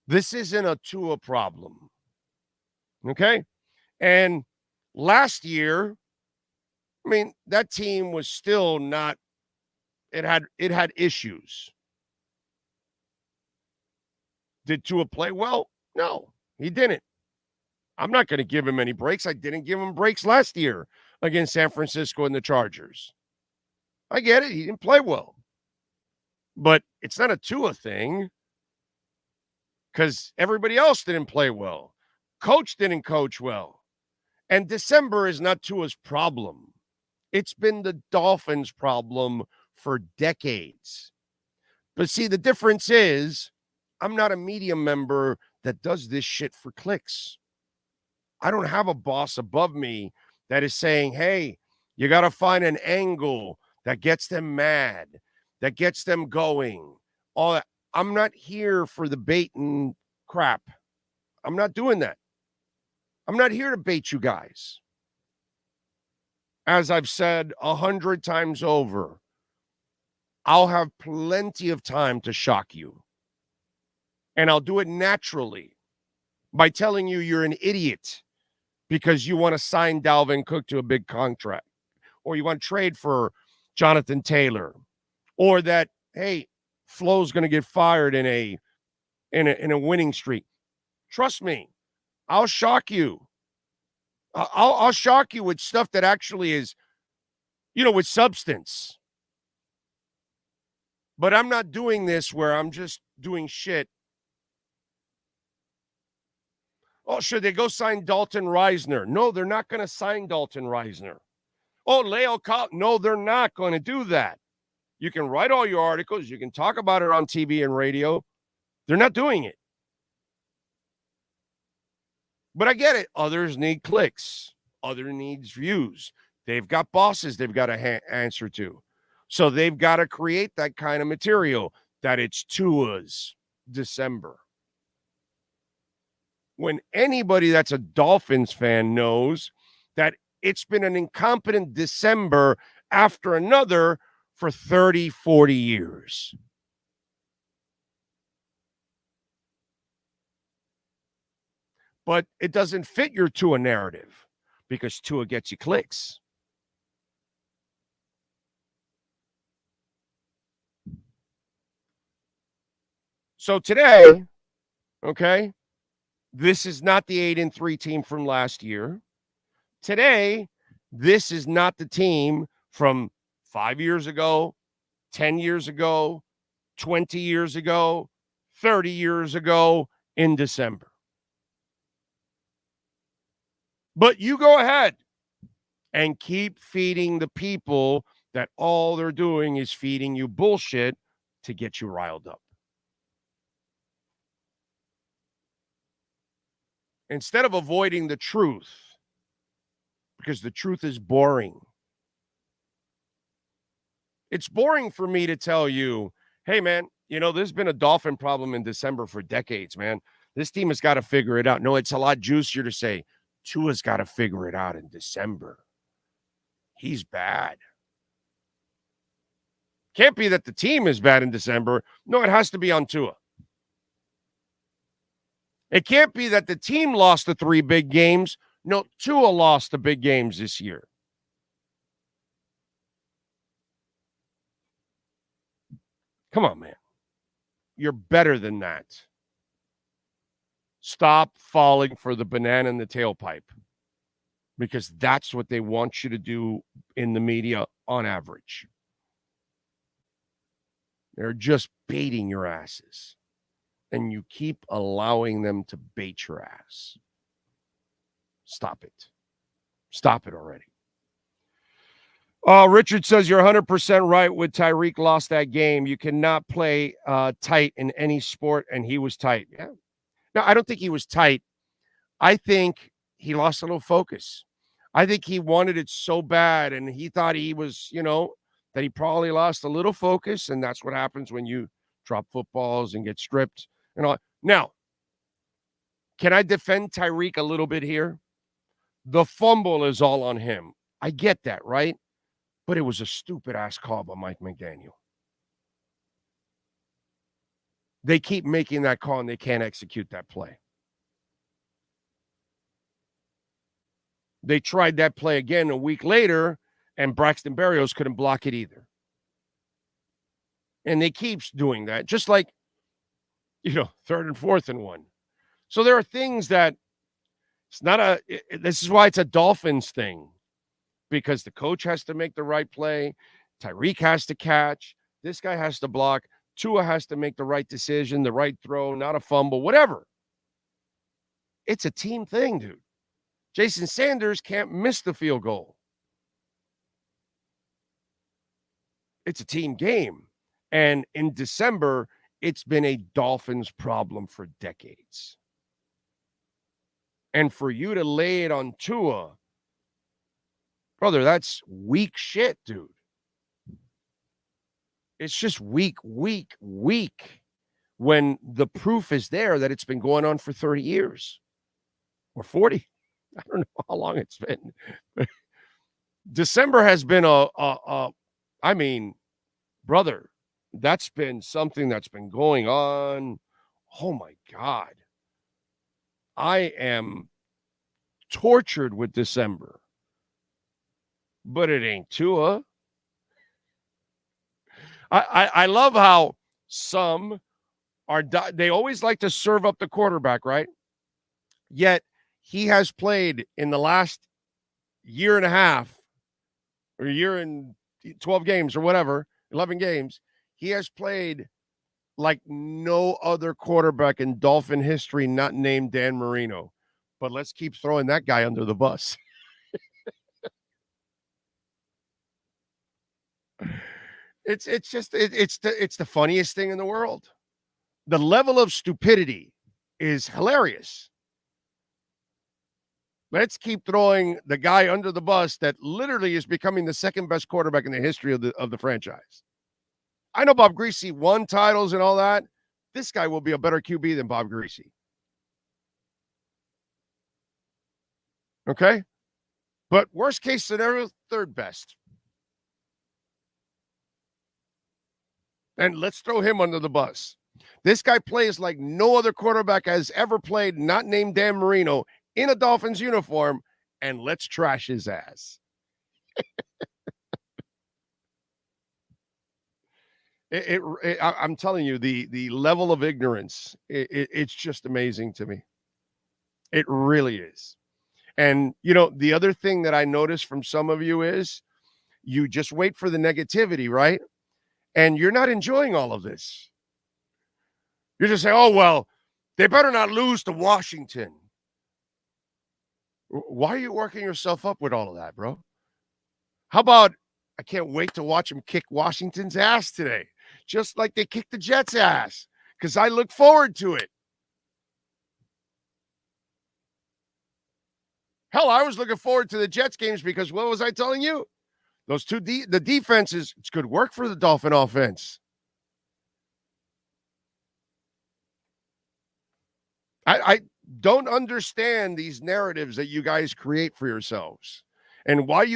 This isn't a Tua problem. Okay? And last year, I mean, that team was still not, it had issues. Did Tua play well? No, he didn't. I'm not going to give him any breaks. I didn't give him breaks last year against San Francisco and the Chargers. I get it. He didn't play well. But it's not a Tua thing because everybody else didn't play well. Coach didn't coach well. And December is not Tua's problem. It's been the Dolphins' problem for decades. But see, the difference is I'm not a media member that does this shit for clicks. I don't have a boss above me that is saying, hey, you got to find an angle that gets them mad, that gets them going. All that. I'm not here for the bait and crap. I'm not doing that. I'm not here to bait you guys. As I've said 100 times over, I'll have plenty of time to shock you. And I'll do it naturally by telling you you're an idiot because you want to sign Dalvin Cook to a big contract, or you want to trade for Jonathan Taylor, or that, hey, Flo's going to get fired in a winning streak. Trust me, I'll shock you. I'll shock you with stuff that actually is, with substance. But I'm not doing this where I'm just doing shit. Oh, should they go sign Dalton Reisner? No, they're not going to sign Dalton Reisner. Oh, Leo Collins. No, they're not going to do that. You can write all your articles. You can talk about it on TV and radio. They're not doing it. But I get it. Others need clicks. Others needs views. They've got bosses they've got to answer to. So they've got to create that kind of material that it's Tua's December. When anybody that's a Dolphins fan knows that it's been an incompetent December after another for 30, 40 years. But it doesn't fit your Tua narrative because Tua gets you clicks. So today, okay, this is not the 8-3 team from last year. Today, this is not the team from 5 years ago, 10 years ago, 20 years ago, 30 years ago in December. But you go ahead and keep feeding the people that all they're doing is feeding you bullshit to get you riled up. Instead of avoiding the truth, because the truth is boring. It's boring for me to tell you, hey, man, there's been a Dolphin problem in December for decades, man. This team has got to figure it out. No, it's a lot juicier to say, Tua's got to figure it out in December. He's bad. Can't be that the team is bad in December. No, it has to be on Tua. It can't be that the team lost the 3 big games. No, Tua lost the big games this year. Come on, man. You're better than that. Stop falling for the banana in the tailpipe, because that's what they want you to do in the media on average. They're just baiting your asses, and you keep allowing them to bait your ass. Stop it. Stop it already. Richard says you're 100% right with Tyreek lost that game. You cannot play tight in any sport, and he was tight. Yeah. No, I don't think he was tight. I think he lost a little focus. I think he wanted it so bad, and he thought he was, that he probably lost a little focus, and that's what happens when you drop footballs and get stripped and all. Now, can I defend Tyreek a little bit here? The fumble is all on him. I get that, right? But it was a stupid-ass call by Mike McDaniel. They keep making that call, and they can't execute that play. They tried that play again a week later, and Braxton Berrios couldn't block it either. And they keep doing that, just like, 3rd and 4th and 1. So there are things that it's not this is why it's a Dolphins thing, because the coach has to make the right play. Tyreek has to catch. This guy has to block. Tua has to make the right decision, the right throw, not a fumble, whatever. It's a team thing, dude. Jason Sanders can't miss the field goal. It's a team game. And in December, it's been a Dolphins problem for decades. And for you to lay it on Tua, brother, that's weak shit, dude. It's just weak when the proof is there that it's been going on for 30 years or 40. I don't know how long it's been. December has been brother, that's been something that's been going on. Oh my God. I am tortured with December, but it ain't Tua. I love how some are, they always like to serve up the quarterback, right? Yet he has played in the last year and a half or year and 12 games or whatever, 11 games. He has played like no other quarterback in Dolphin history, not named Dan Marino. But let's keep throwing that guy under the bus. It's the funniest thing in the world. The level of stupidity is hilarious. Let's keep throwing the guy under the bus that literally is becoming the second best quarterback in the history of the franchise. I know Bob Greasy won titles and all that. This guy will be a better QB than Bob Greasy. Okay? But worst case scenario, third best. And let's throw him under the bus. This guy plays like no other quarterback has ever played, not named Dan Marino, in a Dolphins uniform, and let's trash his ass. I'm telling you, the level of ignorance, it's just amazing to me. It really is. And, the other thing that I noticed from some of you is you just wait for the negativity, right? And you're not enjoying all of this. You're just saying, oh, well, they better not lose to Washington. Why are you working yourself up with all of that, bro? How about, I can't wait to watch them kick Washington's ass today, just like they kicked the Jets' ass, because I look forward to it. Hell, I was looking forward to the Jets games because what was I telling you? Those two, the defenses, it's good work for the Dolphin offense. I don't understand these narratives that you guys create for yourselves. And why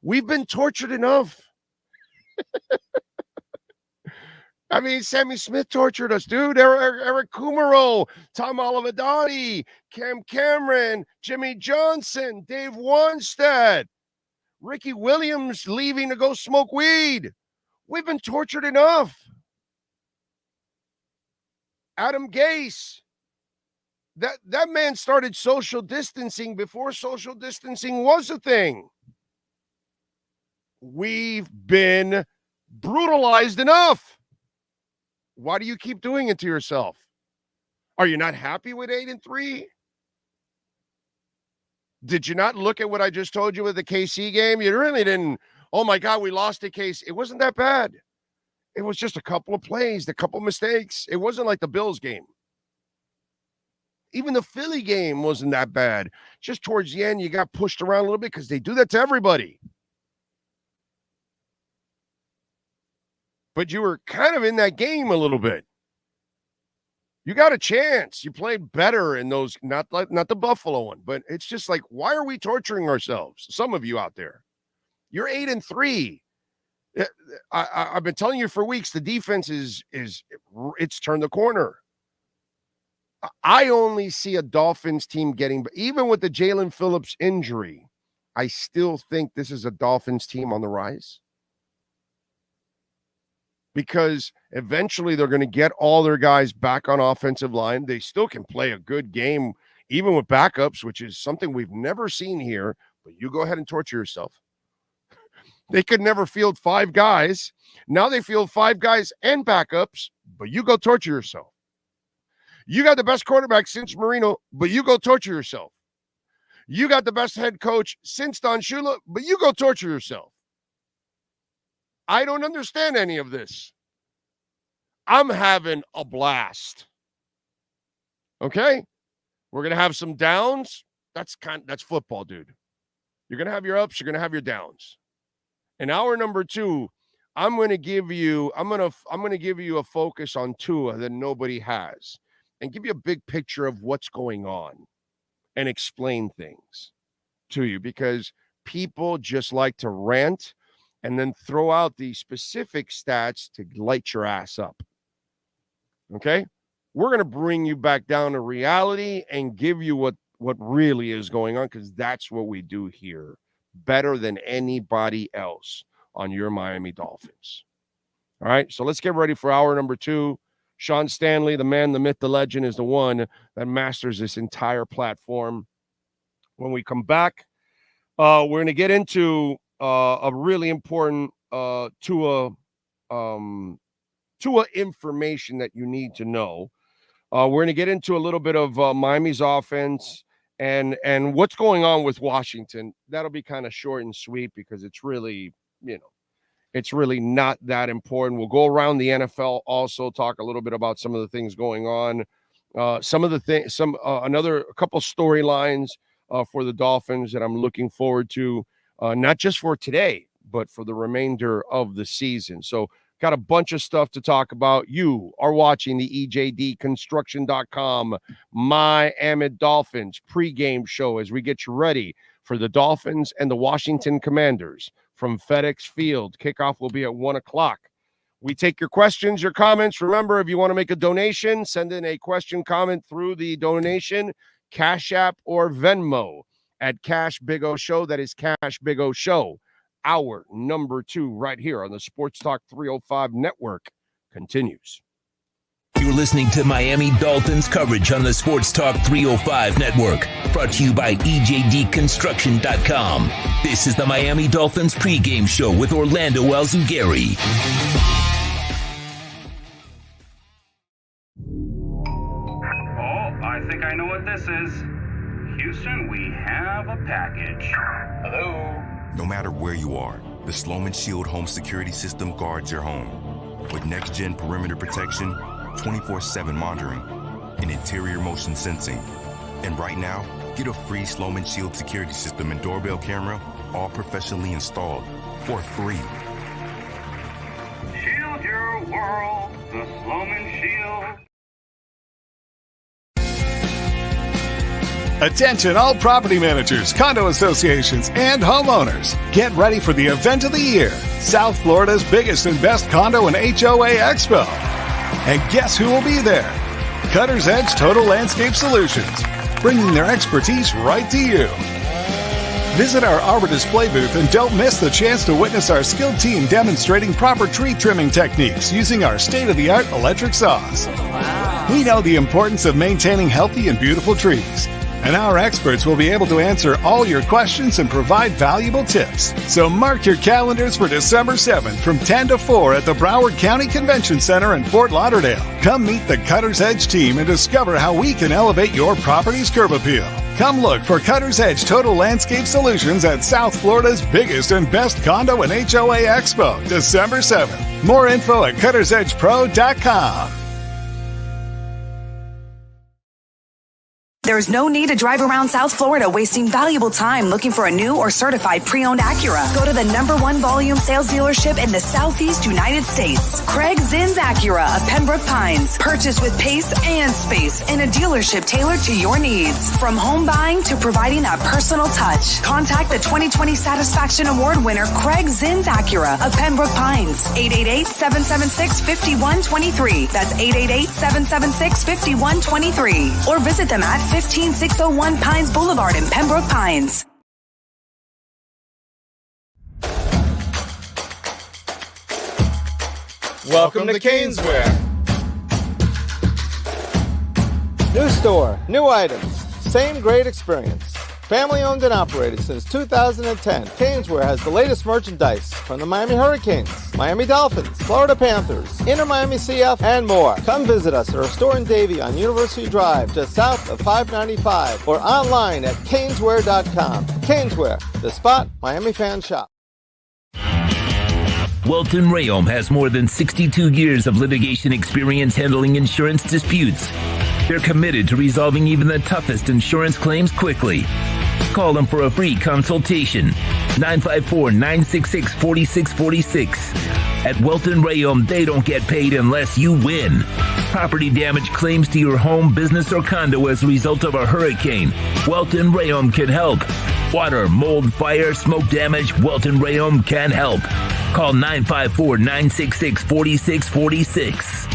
we've been tortured enough. I mean, Sammy Smith tortured us, dude. Eric Kumaro, Tom Olivedani, Cam Cameron, Jimmy Johnson, Dave Wanstead, Ricky Williams leaving to go smoke weed. We've been tortured enough. Adam Gase. That man started social distancing before social distancing was a thing. We've been brutalized enough. Why do you keep doing it to yourself? Are you not happy with 8-3? Did you not look at what I just told you with the KC game? You really didn't. Oh my God, we lost to KC. It wasn't that bad. It was just a couple of plays, a couple of mistakes. It wasn't like the Bills game. Even the Philly game wasn't that bad. Just towards the end, you got pushed around a little bit because they do that to everybody. But you were kind of in that game a little bit. You got a chance. You played better in those, not the Buffalo one, but it's just like, why are we torturing ourselves? Some of you out there, you're 8-3. I've been telling you for weeks, the defense it's turned the corner. I only see a Dolphins team getting, even with the Jalen Phillips injury, I still think this is a Dolphins team on the rise. Because eventually they're going to get all their guys back on offensive line. They still can play a good game, even with backups, which is something we've never seen here. But you go ahead and torture yourself. They could never field 5 guys. Now they field 5 guys and backups, but you go torture yourself. You got the best quarterback since Marino, but you go torture yourself. You got the best head coach since Don Shula, but you go torture yourself. I don't understand any of this. I'm having a blast. Okay? We're going to have some downs. That's football, dude. You're going to have your ups, you're going to have your downs. In hour number 2, I'm going to give you a focus on Tua that nobody has and give you a big picture of what's going on and explain things to you, because people just like to rant and then throw out the specific stats to light your ass up. Okay? We're going to bring you back down to reality and give you what really is going on, because that's what we do here better than anybody else on your Miami Dolphins. All right? So let's get ready for hour number 2. Sean Stanley, the man, the myth, the legend, is the one that masters this entire platform. When we come back, we're going to get into a really important Tua information that you need to know. We're going to get into a little bit of Miami's offense and what's going on with Washington. That'll be kind of short and sweet because it's really, it's really not that important. We'll go around the NFL, also talk a little bit about some of the things going on. A couple storylines for the Dolphins that I'm looking forward to, not just for today, but for the remainder of the season. So got a bunch of stuff to talk about. You are watching the EJDconstruction.com Miami Dolphins pregame show as we get you ready for the Dolphins and the Washington Commanders from FedEx Field. Kickoff will be at 1 o'clock. We take your questions, your comments. Remember, if you want to make a donation, send in a question, comment through the donation, Cash App or Venmo at Cash Big O Show. That is Cash Big O Show. Hour number 2 right here on the Sports Talk 305 Network continues. You're listening to Miami Dolphins coverage on the Sports Talk 305 Network, brought to you by EJDconstruction.com. This is the Miami Dolphins pregame show with Orlando Alzugari. Oh, I think I know what this is. Houston, we have a package. Hello? No matter where you are, the Sloman Shield home security system guards your home. With next-gen perimeter protection, 24/7 monitoring, and interior motion sensing. And right now, get a free Sloman Shield security system and doorbell camera, all professionally installed, for free. Shield your world, the Sloman Shield. Attention all property managers, condo associations, and homeowners. Get ready for the event of the year, South Florida's biggest and best condo and HOA expo. And guess who will be there? Cutter's Edge Total Landscape Solutions, bringing their expertise right to you. Visit our arbor display booth and don't miss the chance to witness our skilled team demonstrating proper tree trimming techniques using our state-of-the-art electric saws. Wow. We know the importance of maintaining healthy and beautiful trees, and our experts will be able to answer all your questions and provide valuable tips. So mark your calendars for December 7th from 10 to 4 at the Broward County Convention Center in Fort Lauderdale. Come meet the Cutter's Edge team and discover how we can elevate your property's curb appeal. Come look for Cutter's Edge Total Landscape Solutions at South Florida's biggest and best condo and HOA expo, December 7th. More info at cuttersedgepro.com. There's no need to drive around South Florida wasting valuable time looking for a new or certified pre-owned Acura. Go to the #1 volume sales dealership in the Southeast United States. Craig Zinn's Acura of Pembroke Pines. Purchase with pace and space in a dealership tailored to your needs. From home buying to providing that personal touch. Contact the 2020 Satisfaction Award winner Craig Zinn's Acura of Pembroke Pines. 888-776-5123. That's 888-776-5123. Or visit them at 15601 Pines Boulevard in Pembroke Pines. Welcome to Caneswear. New store, new items, same great experience. Family owned and operated since 2010, Caneswear has the latest merchandise from the Miami Hurricanes, Miami Dolphins, Florida Panthers, Inter Miami CF, and more. Come visit us at our store in Davie on University Drive, just south of 595, or online at caneswear.com. Caneswear, the spot Miami fans shop. Welton Rayom has more than 62 years of litigation experience handling insurance disputes. They're committed to resolving even the toughest insurance claims quickly. Call them for a free consultation. 954-966-4646. At Welton Rayom, they don't get paid unless you win. Property damage claims to your home, business, or condo as a result of a hurricane. Welton Rayom can help. Water, mold, fire, smoke damage, Welton Rayom can help. Call 954-966-4646.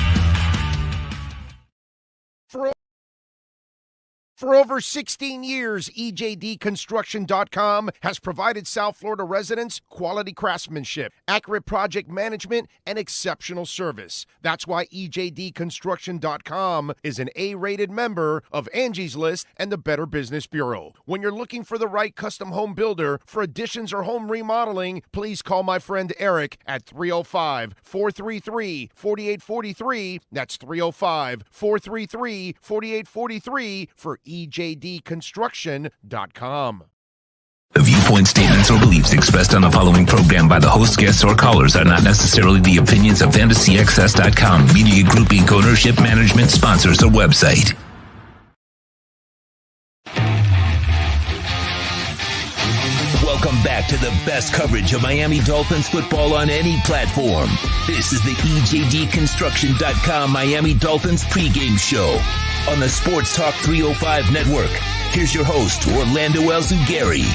For over 16 years, EJDconstruction.com has provided South Florida residents quality craftsmanship, accurate project management, and exceptional service. That's why EJDconstruction.com is an A-rated member of Angie's List and the Better Business Bureau. When you're looking for the right custom home builder for additions or home remodeling, please call my friend Eric at 305-433-4843. That's 305-433-4843 for EJDconstruction.com. The viewpoint, statements, or beliefs expressed on the following program by the host, guests, or callers are not necessarily the opinions of FantasyXS.com, Media Group Inc., ownership, management, sponsors, or website. Welcome back to the best coverage of Miami Dolphins football on any platform. This is the EJDconstruction.com Miami Dolphins pregame show on the Sports Talk 305 Network. Here's your host, Orlando Alzugari.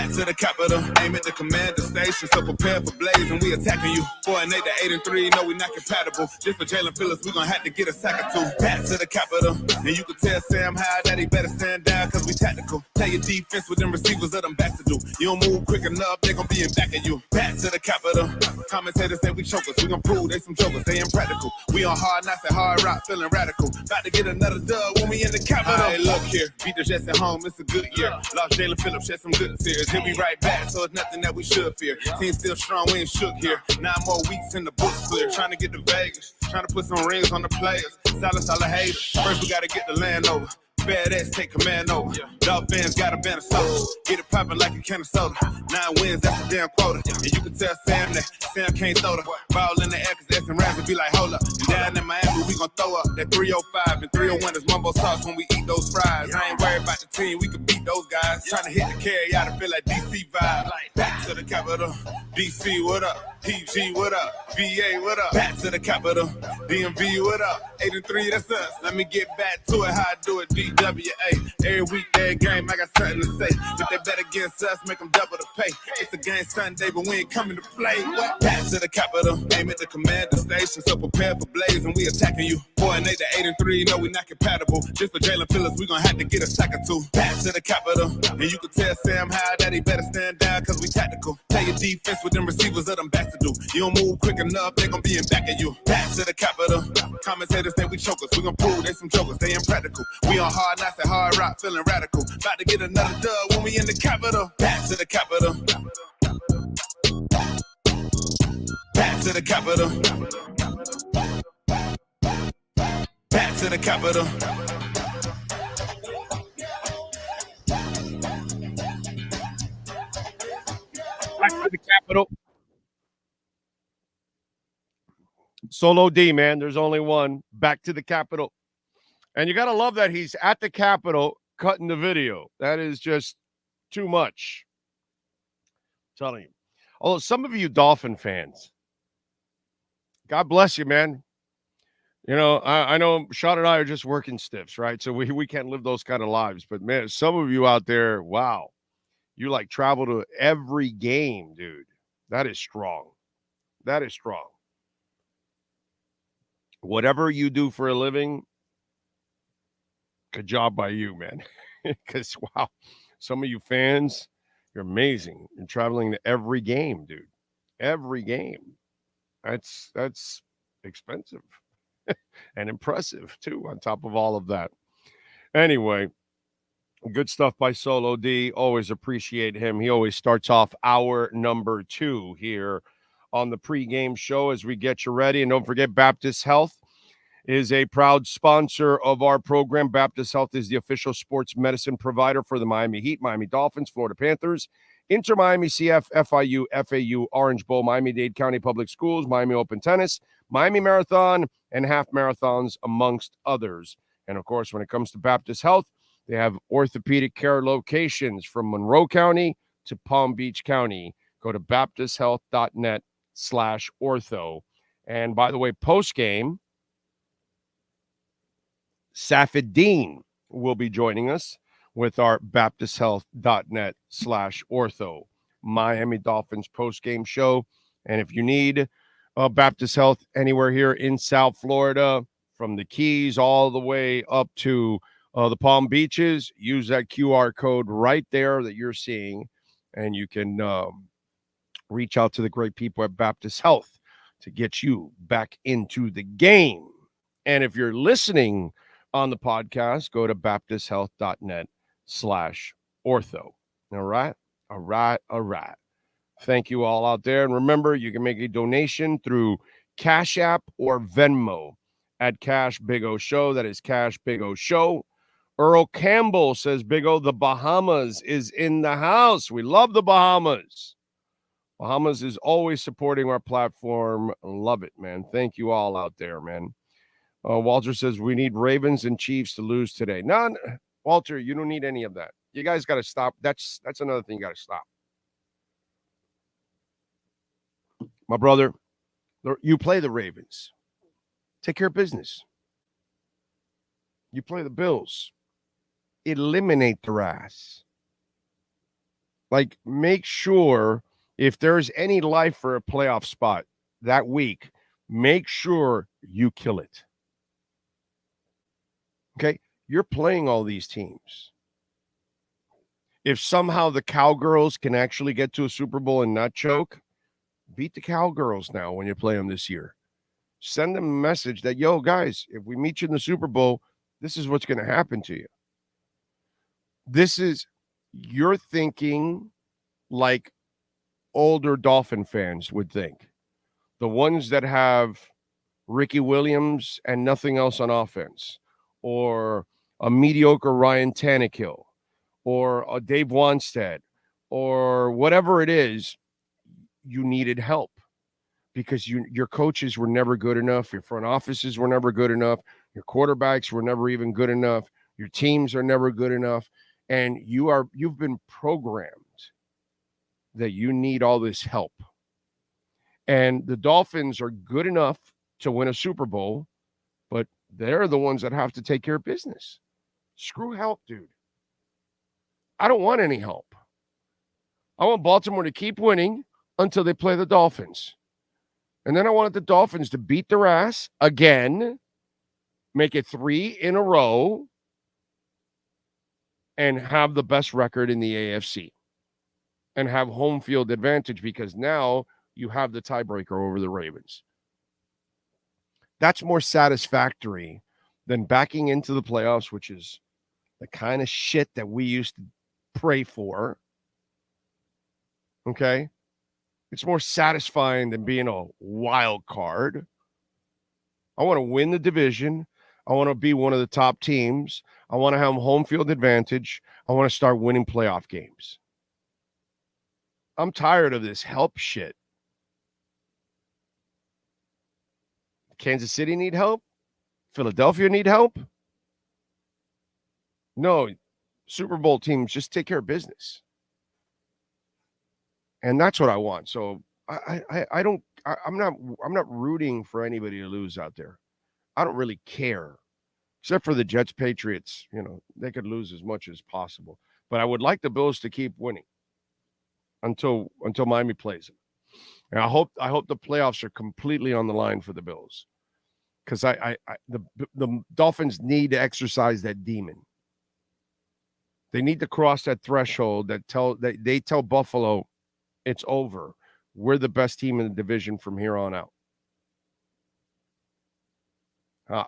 Back to the capital, aim at the commander station, so prepare for blaze, and we attacking you. 4-8 to 8-3, no, we not compatible. Just for Jalen Phillips, we gonna have to get a sack or two. Back to the capital, and you can tell Sam Howell that he better stand down, cause we tactical. Tell your defense with them receivers of them backs to do. You don't move quick enough, they gonna be in back of you. Back to the capital, commentators say we chokers, we gon' prove they some jokers, they impractical. We on hard knocks and hard rock, feeling radical. About to get another dub when we in the capital. Hey, look here, beat the Jets at home, it's a good year. Lost Jalen Phillips, shed some good tears. He'll be right back, so it's nothing that we should fear. Team still strong, we ain't shook here. 9 more weeks in the books clear. Trying to get to Vegas, trying to put some rings on the players. Silence all the haters. First we gotta get the land over. Badass take command over. Dolphins got a band of soldiers. Get it poppin' like a can of soda. 9 wins, that's a damn quota. And you can tell Sam that Sam can't throw the ball in the air, cause that's some rams and be like, hold up. And down in Miami, we gon' throw up that 305 and 301 is mumbo sauce when we eat those fries. I ain't worried about the team, we can beat those guys. Trying to hit the carry out and feel like DC vibe. Back to the capital. DC, what up? PG, what up? VA, what up? Back to the capital. DMV, what up? 8-3, that's us. Let me get back to it, how I do it, DWA. Every week, every game, I got something to say. If they bet against us, make them double the pay. It's a game Sunday, but we ain't coming to play. What? Back to the capital. Aim at the commander station, so prepare for blaze, and we attacking you. 4-8 to 8-3, no, we not compatible. Just for Jalen Phillips, we gonna have to get a sack or two. Back to the capital. And you can tell Sam Howell that he better stand down, cause we tactical. Tell your defense with them receivers of them backs to do. You don't move quick enough, they gon' be in back of you. Back to the capital. Commentators say we chokers, we gon' prove they some jokers, they impractical. We on hard knocks and hard rock, feeling radical. About to get another dub when we in the capital. Back to the capital. Back to the capital. Back to the capital. Back to the capital. Solo D, man. There's only one. Back to the Capitol. And you got to love that he's at the Capitol cutting the video. That is just too much. I'm telling you. Although some of you Dolphin fans, God bless you, man. You know, I know Sean and I are just working stiffs, right? So we can't live those kind of lives. But, man, some of you out there, wow. You, like, travel to every game, dude. That is strong. That is strong. Whatever you do for a living, good job by you, man. Because, wow, some of you fans, you're amazing. You're traveling to every game, dude. Every game. That's expensive and impressive, too, on top of all of that. Anyway, good stuff by Solo D. Always appreciate him. He always starts off hour number 2 here on the pregame show as we get you ready. And don't forget, Baptist Health is a proud sponsor of our program. Baptist Health is the official sports medicine provider for the Miami Heat, Miami Dolphins, Florida Panthers, Inter Miami CF, FIU, FAU, Orange Bowl, Miami-Dade County Public Schools, Miami Open Tennis, Miami Marathon, and half marathons, amongst others. And, of course, when it comes to Baptist Health, they have orthopedic care locations from Monroe County to Palm Beach County. Go to baptisthealth.net/ortho. And, by the way, post-game, Safedine will be joining us with our baptisthealth.net/ortho Miami Dolphins post-game show. And if you need Baptist Health anywhere here in South Florida, from the Keys all the way up to the Palm Beaches, use that QR code right there that you're seeing, and you can reach out to the great people at Baptist Health to get you back into the game. And if you're listening on the podcast, go to baptisthealth.net/ortho. All right. Thank you all out there. And remember, you can make a donation through Cash App or Venmo at Cash Big O Show. That is Cash Big O Show. Earl Campbell says, Big O, the Bahamas is in the house. We love the Bahamas. Bahamas is always supporting our platform. Love it, man. Thank you all out there, man. Walter says, we need Ravens and Chiefs to lose today. None. Walter, you don't need any of that. You guys got to stop. That's another thing you got to stop. My brother, you play the Ravens. Take care of business. You play the Bills. Eliminate their ass. Like, make sure if there's any life for a playoff spot that week, make sure you kill it. Okay? You're playing all these teams. If somehow the Cowgirls can actually get to a Super Bowl and not choke, beat the Cowgirls now when you play them this year. Send them a message that, yo, guys, if we meet you in the Super Bowl, this is what's going to happen to you. You're thinking like older Dolphin fans would think. The ones that have Ricky Williams and nothing else on offense, or a mediocre Ryan Tannehill, or a Dave Wanstead, or whatever it is, you needed help because your coaches were never good enough. Your front offices were never good enough. Your quarterbacks were never even good enough. Your teams are never good enough. And you've been programmed that you need all this help. And the Dolphins are good enough to win a Super Bowl, but they're the ones that have to take care of business. Screw help, dude. I don't want any help. I want Baltimore to keep winning until they play the Dolphins. And then I wanted the Dolphins to beat their ass again, make it 3 in a row, and have the best record in the AFC. And have home field advantage because now you have the tiebreaker over the Ravens. That's more satisfactory than backing into the playoffs, which is the kind of shit that we used to pray for. Okay? It's more satisfying than being a wild card. I want to win the division. I want to be one of the top teams. I want to have home field advantage. I want to start winning playoff games. I'm tired of this help shit. Kansas City need help? Philadelphia need help? No, Super Bowl teams just take care of business. And that's what I want. So I'm not rooting for anybody to lose out there. I don't really care. Except for the Jets, Patriots, they could lose as much as possible. But I would like the Bills to keep winning until Miami plays them. And I hope the playoffs are completely on the line for the Bills. Because the Dolphins need to exercise that demon. They need to cross that threshold that they tell Buffalo it's over. We're the best team in the division from here on out.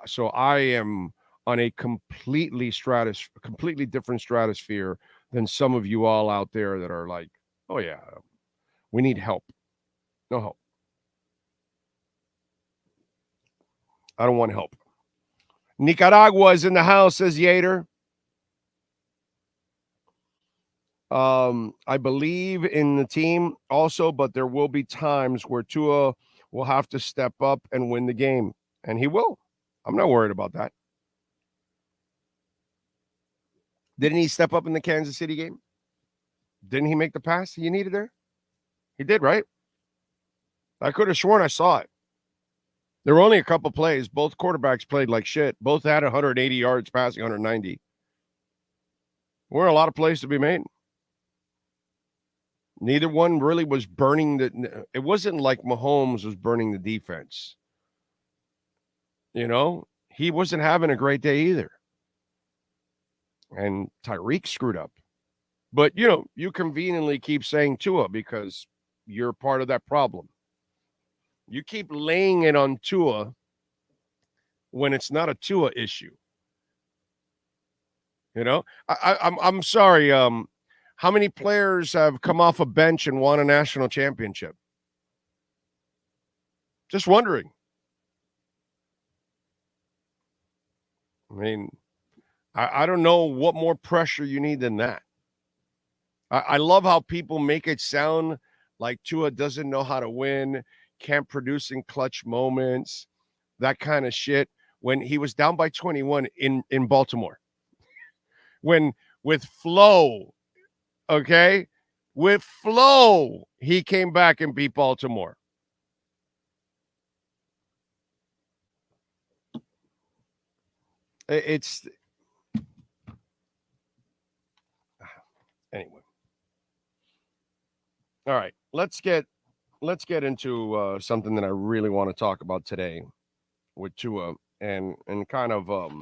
So I am on a completely different stratosphere than some of you all out there that are like, oh yeah, we need help. No help. I don't want help. Nicaragua is in the house, says Yater. I believe in the team also, but there will be times where Tua will have to step up and win the game. And he will. I'm not worried about that. Didn't he step up in the Kansas City game? Didn't he make the pass he needed there? He did, right? I could have sworn I saw it. There were only a couple plays. Both quarterbacks played like shit. Both had 180 yards passing, 190. There were a lot of plays to be made. Neither one really was burning it wasn't like Mahomes was burning the defense. He wasn't having a great day either. And Tyreek screwed up. But, you conveniently keep saying Tua because you're part of that problem. You keep laying it on Tua when it's not a Tua issue. I'm sorry. How many players have come off a bench and won a national championship? Just wondering. I mean, I don't know what more pressure you need than that. I love how people make it sound like Tua doesn't know how to win, can't produce in clutch moments, that kind of shit. When he was down by 21 in Baltimore. When with flow, okay? With flow, he came back and beat Baltimore. It's anyway. All right, let's get into something that I really want to talk about today with Tua and kind of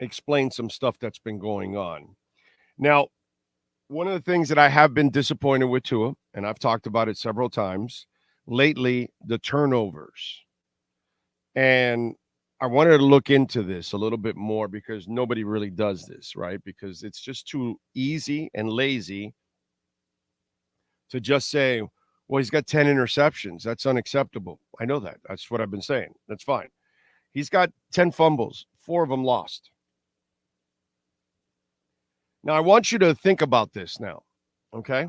explain some stuff that's been going on. Now, one of the things that I have been disappointed with Tua, and I've talked about it several times lately, the turnovers. And I wanted to look into this a little bit more because nobody really does this, right? Because it's just too easy and lazy to just say, well, he's got 10 interceptions. That's unacceptable. I know that. That's what I've been saying. That's fine. He's got 10 fumbles, 4 of them lost. Now, I want you to think about this now, okay?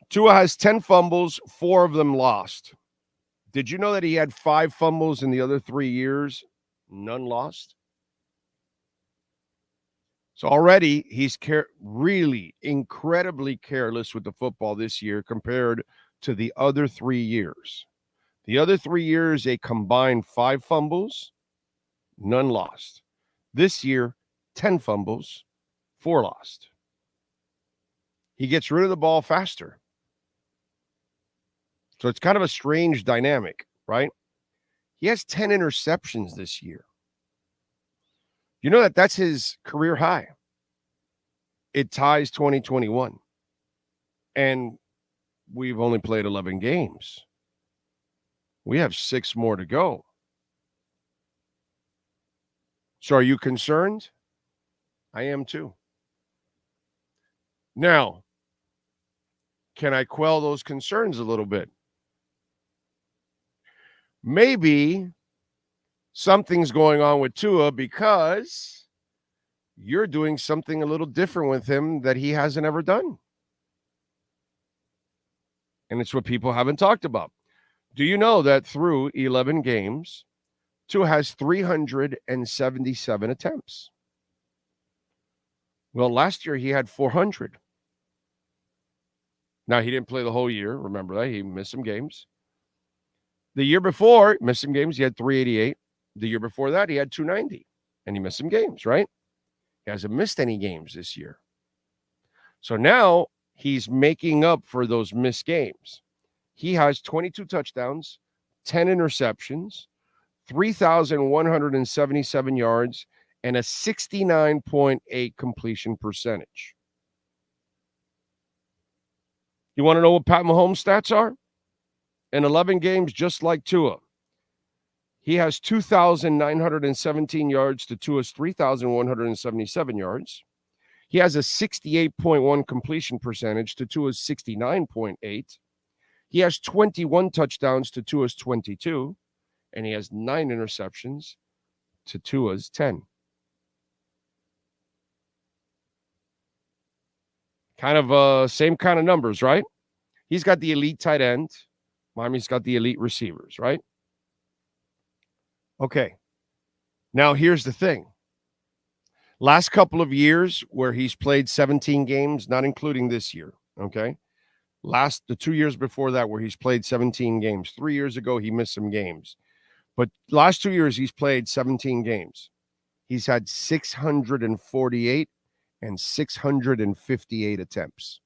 Tua has 10 fumbles, 4 of them lost. Did you know that he had 5 fumbles in the other 3 years? None lost. So already he's really incredibly careless with the football this year compared to the other 3 years. The other 3 years, a combined 5 fumbles, none lost. This year, 10 fumbles, 4 lost. He gets rid of the ball faster. So it's kind of a strange dynamic, right? He has 10 interceptions this year. You know that that's his career high. It ties 2021. And we've only played 11 games. We have 6 more to go. So are you concerned? I am too. Now, can I quell those concerns a little bit? Maybe something's going on with Tua because you're doing something a little different with him that he hasn't ever done. And it's what people haven't talked about. Do you know that through 11 games, Tua has 377 attempts? Well, last year he had 400. Now, he didn't play the whole year. Remember that. He missed some games. The year before, missed some games, he had 388. The year before that, he had 290. And he missed some games, right? He hasn't missed any games this year. So now he's making up for those missed games. He has 22 touchdowns, 10 interceptions, 3,177 yards, and a 69.8 completion percentage. You want to know what Pat Mahomes' stats are? In 11 games, just like Tua, he has 2,917 yards to Tua's 3,177 yards. He has a 68.1 completion percentage to Tua's 69.8. He has 21 touchdowns to Tua's 22, and he has 9 interceptions to Tua's 10. Kind of same kind of numbers, right? He's got the elite tight end. Miami's got the elite receivers, right? Okay. Now, here's the thing. Last couple of years where he's played 17 games, not including this year, okay? The 2 years before that where he's played 17 games. 3 years ago, he missed some games. But last 2 years, he's played 17 games. He's had 648 and 658 attempts.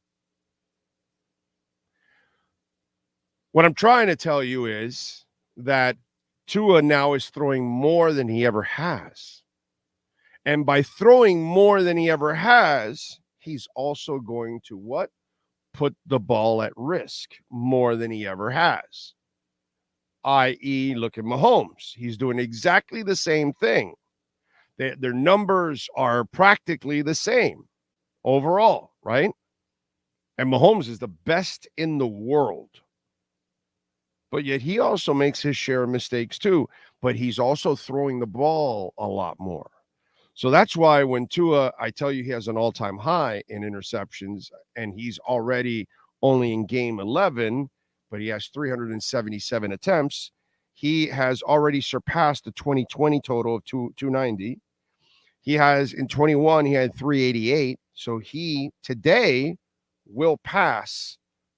What I'm trying to tell you is that Tua now is throwing more than he ever has. And by throwing more than he ever has, he's also going to what? Put the ball at risk more than he ever has. I.e., look at Mahomes. He's doing exactly the same thing. Their numbers are practically the same overall, right? And Mahomes is the best in the world. But yet he also makes his share of mistakes too. But he's also throwing the ball a lot more. So that's why when Tua, I tell you, he has an all-time high in interceptions, and he's already only in game 11, but he has 377 attempts. He has already surpassed the 2020 total of 290. He has, in 21, he had 388. So he, today, will pass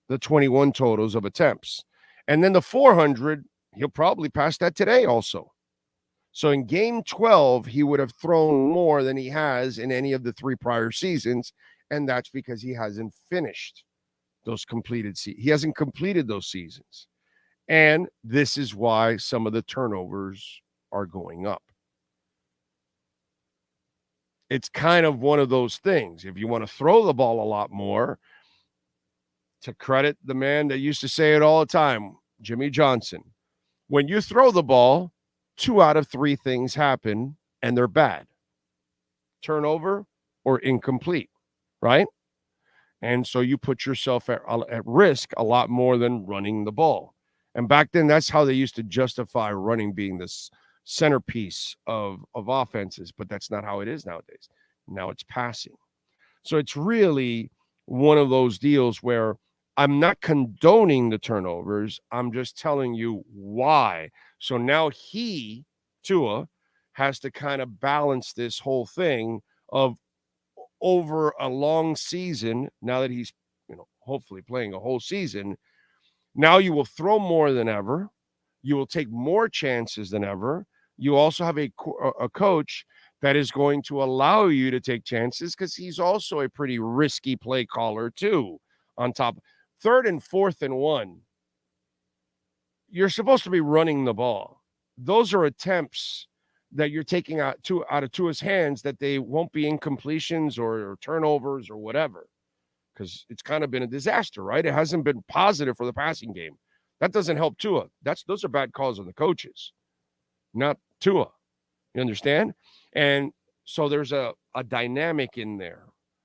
the 21 totals of attempts. And then the 400, he'll probably pass that today also. So in game 12, he would have thrown more than he has in any of the 3 prior seasons. And that's because he hasn't finished those he hasn't completed those seasons. And this is why some of the turnovers are going up. It's kind of one of those things. If you want to throw the ball a lot more, to credit the man that used to say it all the time, Jimmy Johnson, when you throw the ball, 2 out of 3 things happen, and they're bad. Turnover or incomplete, right? And so you put yourself at risk a lot more than running the ball. And back then, that's how they used to justify running being this centerpiece of offenses, but that's not how it is nowadays. Now it's passing. So it's really one of those deals where I'm not condoning the turnovers. I'm just telling you why. So now Tua, has to kind of balance this whole thing of over a long season. Now that he's, hopefully playing a whole season, now you will throw more than ever. You will take more chances than ever. You also have a coach that is going to allow you to take chances because he's also a pretty risky play caller too. On top, 3rd and 4th and 1, you're supposed to be running the ball. Those are attempts that you're taking out of Tua's hands that they won't be incompletions or turnovers or whatever, because it's kind of been a disaster, right? It hasn't been positive for the passing game. That doesn't help Tua. Those are bad calls on the coaches, not Tua. You understand? And so there's a dynamic in there.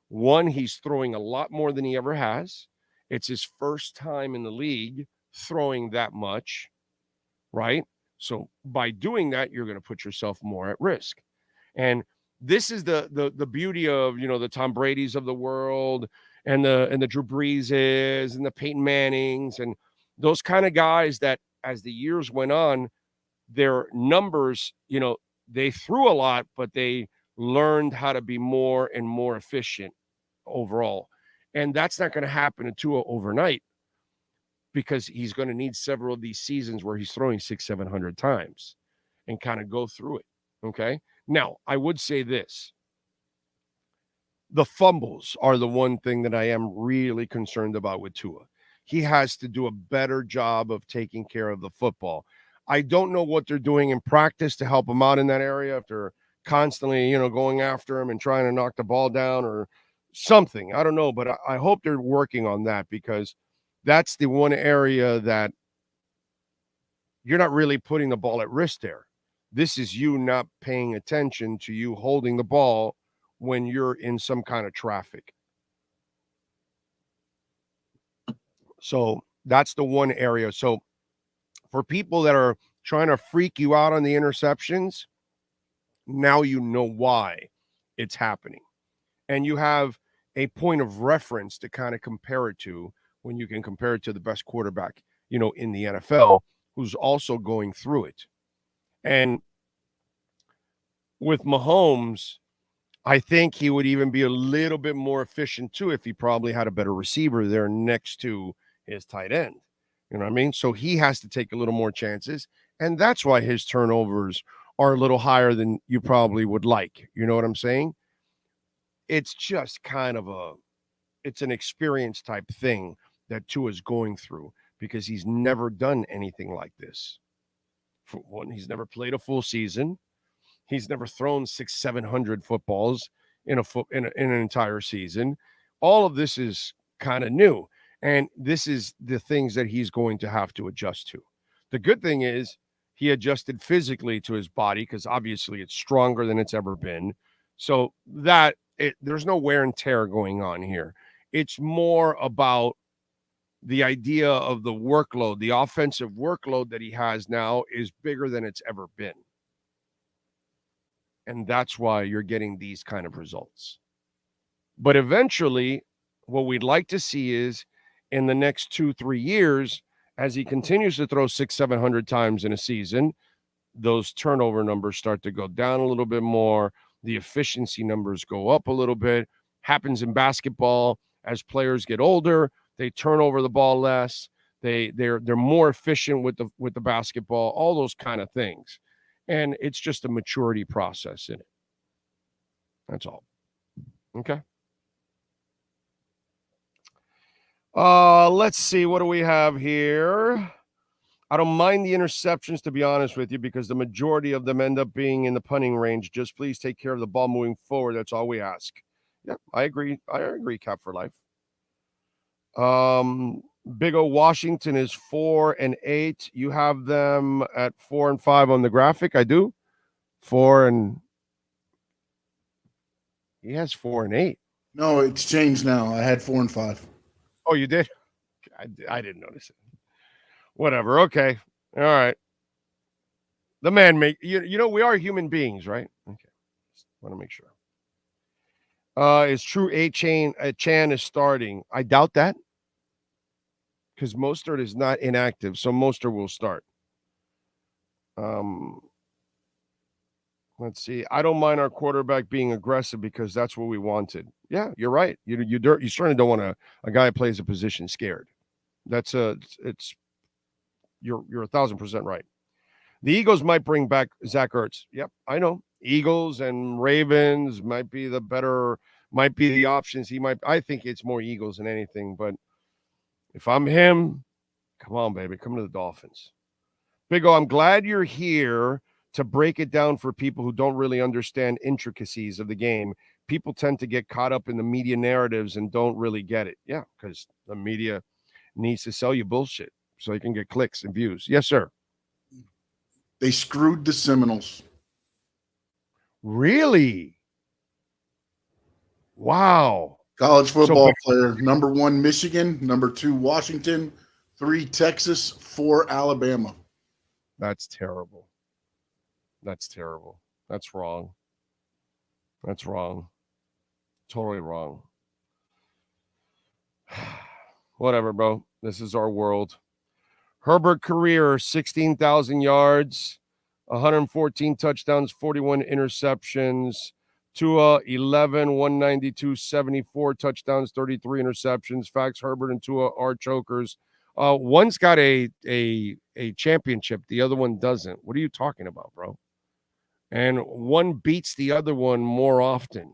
One, he's throwing a lot more than he ever has. It's his first time in the league throwing that much, right? So by doing that, you're going to put yourself more at risk. And this is the beauty of, the Tom Brady's of the world and the Drew Breeses and the Peyton Mannings and those kind of guys that as the years went on, their numbers, they threw a lot, but they learned how to be more and more efficient overall. And that's not going to happen to Tua overnight, because he's going to need several of these seasons where he's throwing 600-700 times and kind of go through it. Okay. Now, I would say this. The fumbles are the one thing that I am really concerned about with Tua. He has to do a better job of taking care of the football. I don't know what they're doing in practice to help him out in that area, if they're constantly, going after him and trying to knock the ball down or something. I don't know, but I hope they're working on that, because that's the one area that you're not really putting the ball at risk there. This is you not paying attention to you holding the ball when you're in some kind of traffic. So that's the one area. So for people that are trying to freak you out on the interceptions, now you know why it's happening. And you have a point of reference to kind of compare it to, when you can compare it to the best quarterback, in the NFL, who's also going through it. And with Mahomes, I think he would even be a little bit more efficient too if he probably had a better receiver there next to his tight end. You know what I mean? So he has to take a little more chances. And that's why his turnovers are a little higher than you probably would like. You know what I'm saying? It's just kind of it's an experience type thing that Tua is going through, because he's never done anything like this. For one, he's never played a full season. He's never thrown 600-700 footballs in an entire season. All of this is kind of new. And this is the things that he's going to have to adjust to. The good thing is he adjusted physically to his body, because obviously it's stronger than it's ever been. So there's no wear and tear going on here. It's more about the idea of the workload. The offensive workload that he has now is bigger than it's ever been. And that's why you're getting these kind of results. But eventually, what we'd like to see is, in the next 2-3 years, as he continues to throw 600-700 times in a season, those turnover numbers start to go down a little bit more. The efficiency numbers go up a little bit. Happens in basketball. As players get older, they turn over the ball less. They're more efficient with the basketball, all those kind of things. And it's just a maturity process in it. That's all. Okay. Let's see. What do we have here? I don't mind the interceptions, to be honest with you, because the majority of them end up being in the punting range. Just please take care of the ball moving forward. That's all we ask. Yeah, I agree. I agree, Cap for life. Big O Washington is 4-8. You have them at 4-5 on the graphic. I do. 4 and he has 4-8. No, it's changed now. I had 4 and 5. Oh, you did? I didn't notice it. Whatever. Okay. All right. The man you know, we are human beings, right? Okay. Just want to make sure. It's true Chan is starting. I doubt that. Because Mostert is not inactive, so Mostert will start. Let's see. I don't mind our quarterback being aggressive because that's what we wanted. Yeah, you're right. You certainly don't want a guy who plays a position scared. That's you're 1,000% right. The Eagles might bring back Zach Ertz. Yep, I know. Eagles and Ravens might be the options. I think it's more Eagles than anything, but if I'm him, come on, baby, come to the Dolphins. Big O, I'm glad you're here to break it down for people who don't really understand intricacies of the game. People tend to get caught up in the media narratives and don't really get it. Yeah, because the media needs to sell you bullshit so you can get clicks and views. Yes, sir. They screwed the Seminoles. Really? Wow. College football player, number 1, Michigan, number 2, Washington, 3, Texas, 4, Alabama. That's terrible. That's terrible. That's wrong. That's wrong. Totally wrong. Whatever, bro. This is our world. Herbert career, 16,000 yards, 114 touchdowns, 41 interceptions. Tua, 11, 192, 74 touchdowns, 33 interceptions. Facts, Herbert and Tua are chokers. One's got a championship. The other one doesn't. What are you talking about, bro? And one beats the other one more often.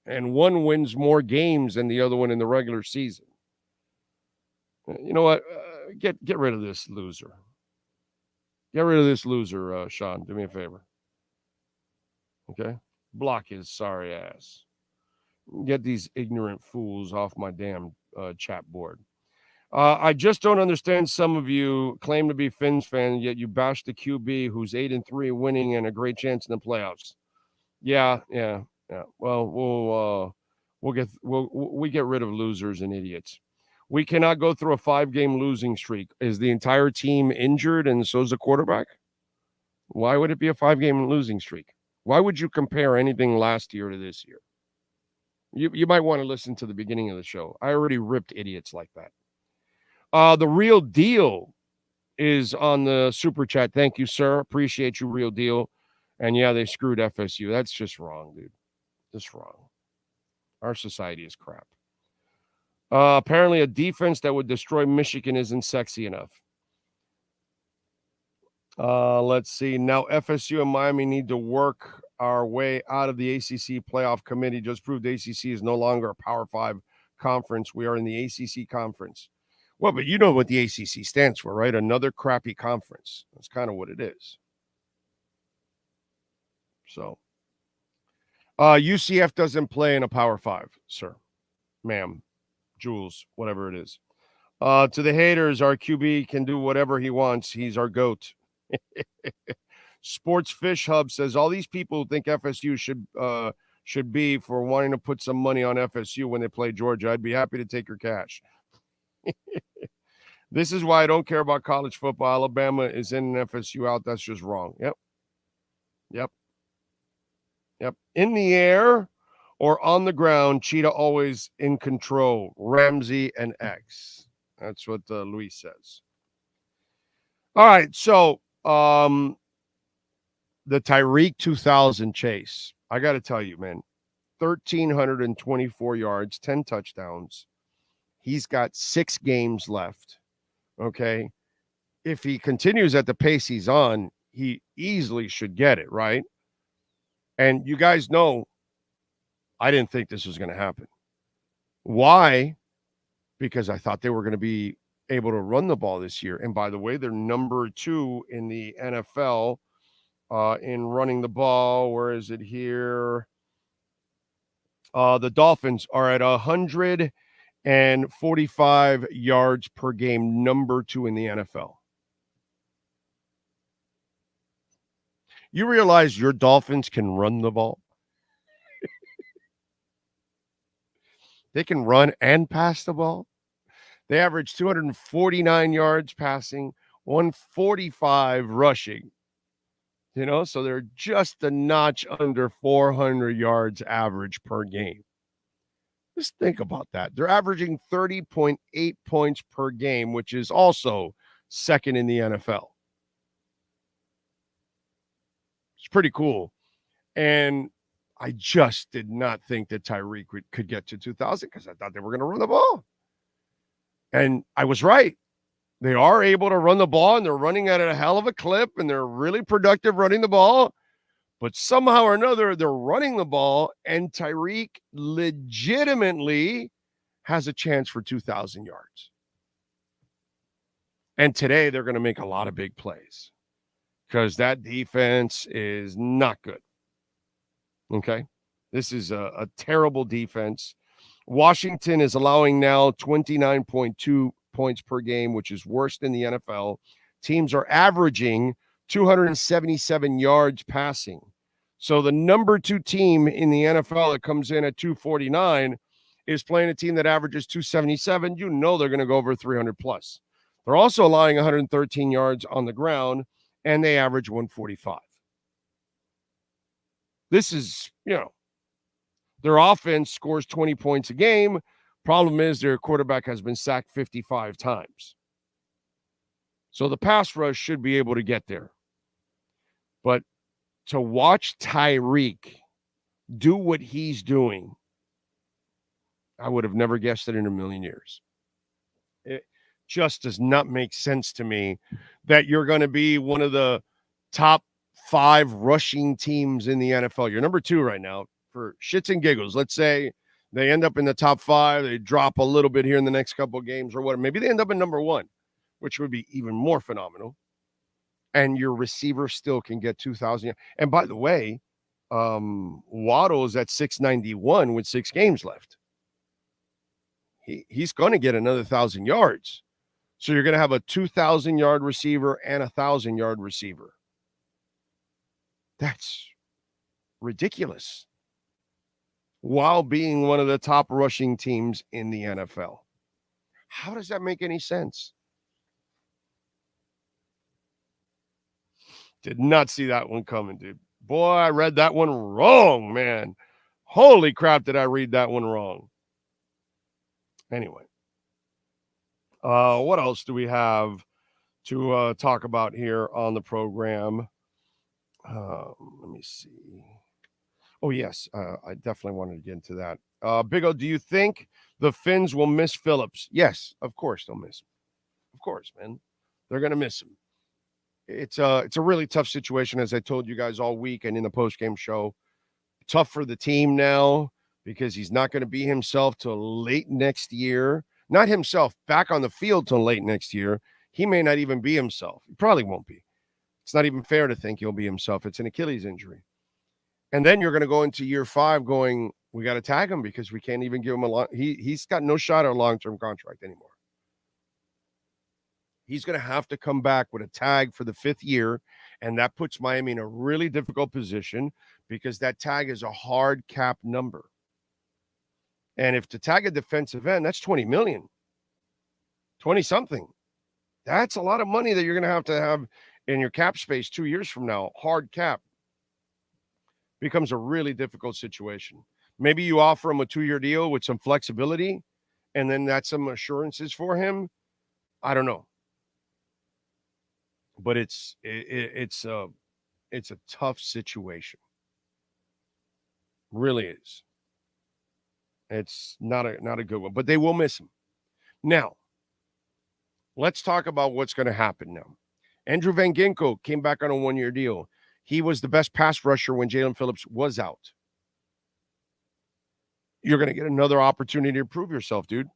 And one wins more games than the other one in the regular season. You know what? Get rid of this loser. Get rid of this loser, Sean. Do me a favor. Okay? Block his sorry ass. Get these ignorant fools off my damn chat board. I just don't understand. Some of you claim to be Finns fans, yet you bash the QB who's 8-3, winning and a great chance in the playoffs. Yeah. Well, we get rid of losers and idiots. We cannot go through a 5-game losing streak. Is the entire team injured and so's the quarterback? Why would it be a 5-game losing streak? Why would you compare anything last year to this year? You might want to listen to the beginning of the show. I already ripped idiots like that. The real deal is on the super chat. Thank you, sir. Appreciate you, real deal. And yeah, they screwed FSU. That's just wrong, dude. Just wrong. Our society is crap. Apparently a defense that would destroy Michigan isn't sexy enough. Let's see. Now FSU and Miami need to work our way out of the ACC playoff committee. Just proved ACC is no longer a Power 5 conference. We are in the ACC conference. Well, but you know what the ACC stands for, right? Another crappy conference. That's kind of what it is. So, UCF doesn't play in a Power 5, sir, ma'am, Jules, whatever it is. To the haters, our QB can do whatever he wants. He's our GOAT. Sports Fish Hub says all these people think FSU should be for wanting to put some money on FSU when they play Georgia. I'd be happy to take your cash. This is why I don't care about college football. Alabama is in and FSU out. That's just wrong. Yep. In the air or on the ground, Cheetah always in control. Ramsey and X. That's what Luis says. All right, so the Tyreek 2000 chase. I got to tell you, man, 1,324 yards, 10 touchdowns. He's got 6 games left, okay? If he continues at the pace he's on, he easily should get it, right? And you guys know I didn't think this was going to happen. Why? because I thought they were going to be able to run the ball this year. And by the way, they're number 2 in the NFL in running the ball. Where is it here? The Dolphins are at 145 yards per game, number 2 in the NFL. You realize your Dolphins can run the ball? They can run and pass the ball. They average 249 yards passing, 145 rushing. So they're just a notch under 400 yards average per game. Just think about that. They're averaging 30.8 points per game, which is also second in the NFL. It's pretty cool. And I just did not think that Tyreek could get to 2,000 because I thought they were going to run the ball. And I was right. They are able to run the ball, and they're running at a hell of a clip, and they're really productive running the ball. But somehow or another, they're running the ball, and Tyreek legitimately has a chance for 2,000 yards. And today, they're going to make a lot of big plays because that defense is not good. Okay? This is a terrible defense. Washington is allowing now 29.2 points per game, which is worse than the NFL. Teams are averaging 277 yards passing. So the number 2 team in the NFL that comes in at 249 is playing a team that averages 277. They're going to go over 300 plus. They're also allowing 113 yards on the ground, and they average 145. This is, their offense scores 20 points a game. Problem is their quarterback has been sacked 55 times. So the pass rush should be able to get there. But to watch Tyreek do what he's doing, I would have never guessed it in a million years. It just does not make sense to me that you're going to be one of the top 5 rushing teams in the NFL. You're number 2 right now. For shits and giggles, let's say they end up in the top 5, they drop a little bit here in the next couple of games or whatever. Maybe they end up in number 1, which would be even more phenomenal. And your receiver still can get 2,000. And by the way, Waddle is at 691 with 6 games left. He's going to get another 1,000 yards. So you're going to have a 2,000-yard receiver and a 1,000-yard receiver. That's ridiculous. While being one of the top rushing teams in the NFL. How does that make any sense? Did not see that one coming, dude. Boy, I read that one wrong, man. Holy crap, did I read that one wrong? Anyway. What else do we have to talk about here on the program? Let me see. Oh, yes. I definitely wanted to get into that. Big O, do you think the Finns will miss Phillips? Yes, of course they'll miss him. Of course, man. They're going to miss him. It's a really tough situation, as I told you guys all week and in the postgame show. Tough for the team now because he's not going to be himself till late next year. Not himself back on the field till late next year. He may not even be himself. He probably won't be. It's not even fair to think he'll be himself. It's an Achilles injury. And then you're going to go into year 5 going, we got to tag him because we can't even give him he's got no shot at a long-term contract anymore. He's going to have to come back with a tag for the 5th year, and that puts Miami in a really difficult position because that tag is a hard cap number. And if to tag a defensive end, that's $20 million, 20-something. That's a lot of money that you're going to have in your cap space 2 years from now. Hard cap becomes a really difficult situation. Maybe you offer him a 2-year deal with some flexibility, and then that's some assurances for him. I don't know. But it's a tough situation. Really is. It's not a good one, but they will miss him. Now, let's talk about what's going to happen now. Andrew Van Ginkel came back on a 1-year deal. He was the best pass rusher when Jalen Phillips was out. You're going to get another opportunity to prove yourself, dude.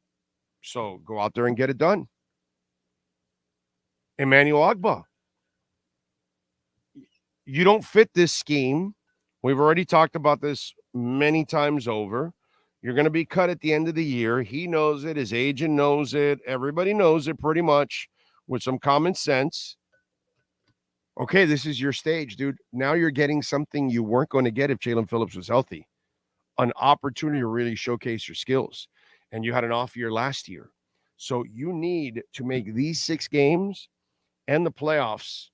So go out there and get it done. Emmanuel Ogbah. You don't fit this scheme. We've already talked about this many times over. You're going to be cut at the end of the year. He knows it. His agent knows it. Everybody knows it pretty much with some common sense. Okay, this is your stage, dude. Now you're getting something you weren't going to get if Jalen Phillips was healthy. An opportunity to really showcase your skills. And you had an off year last year. So you need to make these 6 games and the playoffs.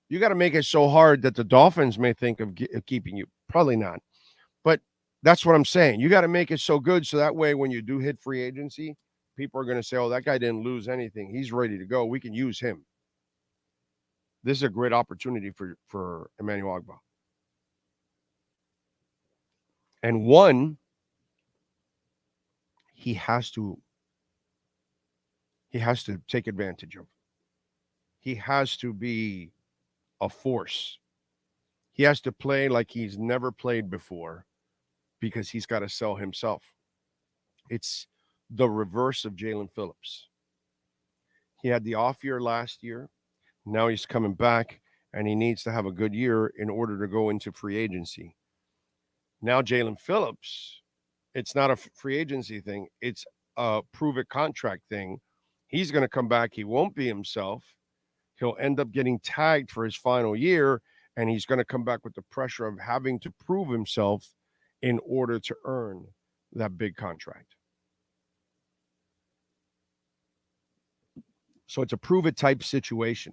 You got to make it so hard that the Dolphins may think of keeping you. Probably not. But that's what I'm saying. You got to make it so good so that way when you do hit free agency, people are going to say, oh, that guy didn't lose anything. He's ready to go. We can use him. This is a great opportunity for Emmanuel Ogbah. And one, he has to take advantage of. He has to be a force. He has to play like he's never played before because he's got to sell himself. It's the reverse of Jalen Phillips. He had the off year last year. Now he's coming back, and he needs to have a good year in order to go into free agency. Now Jalen Phillips, it's not a free agency thing. It's a prove-it contract thing. He's going to come back. He won't be himself. He'll end up getting tagged for his final year, and he's going to come back with the pressure of having to prove himself in order to earn that big contract. So it's a prove-it type situation.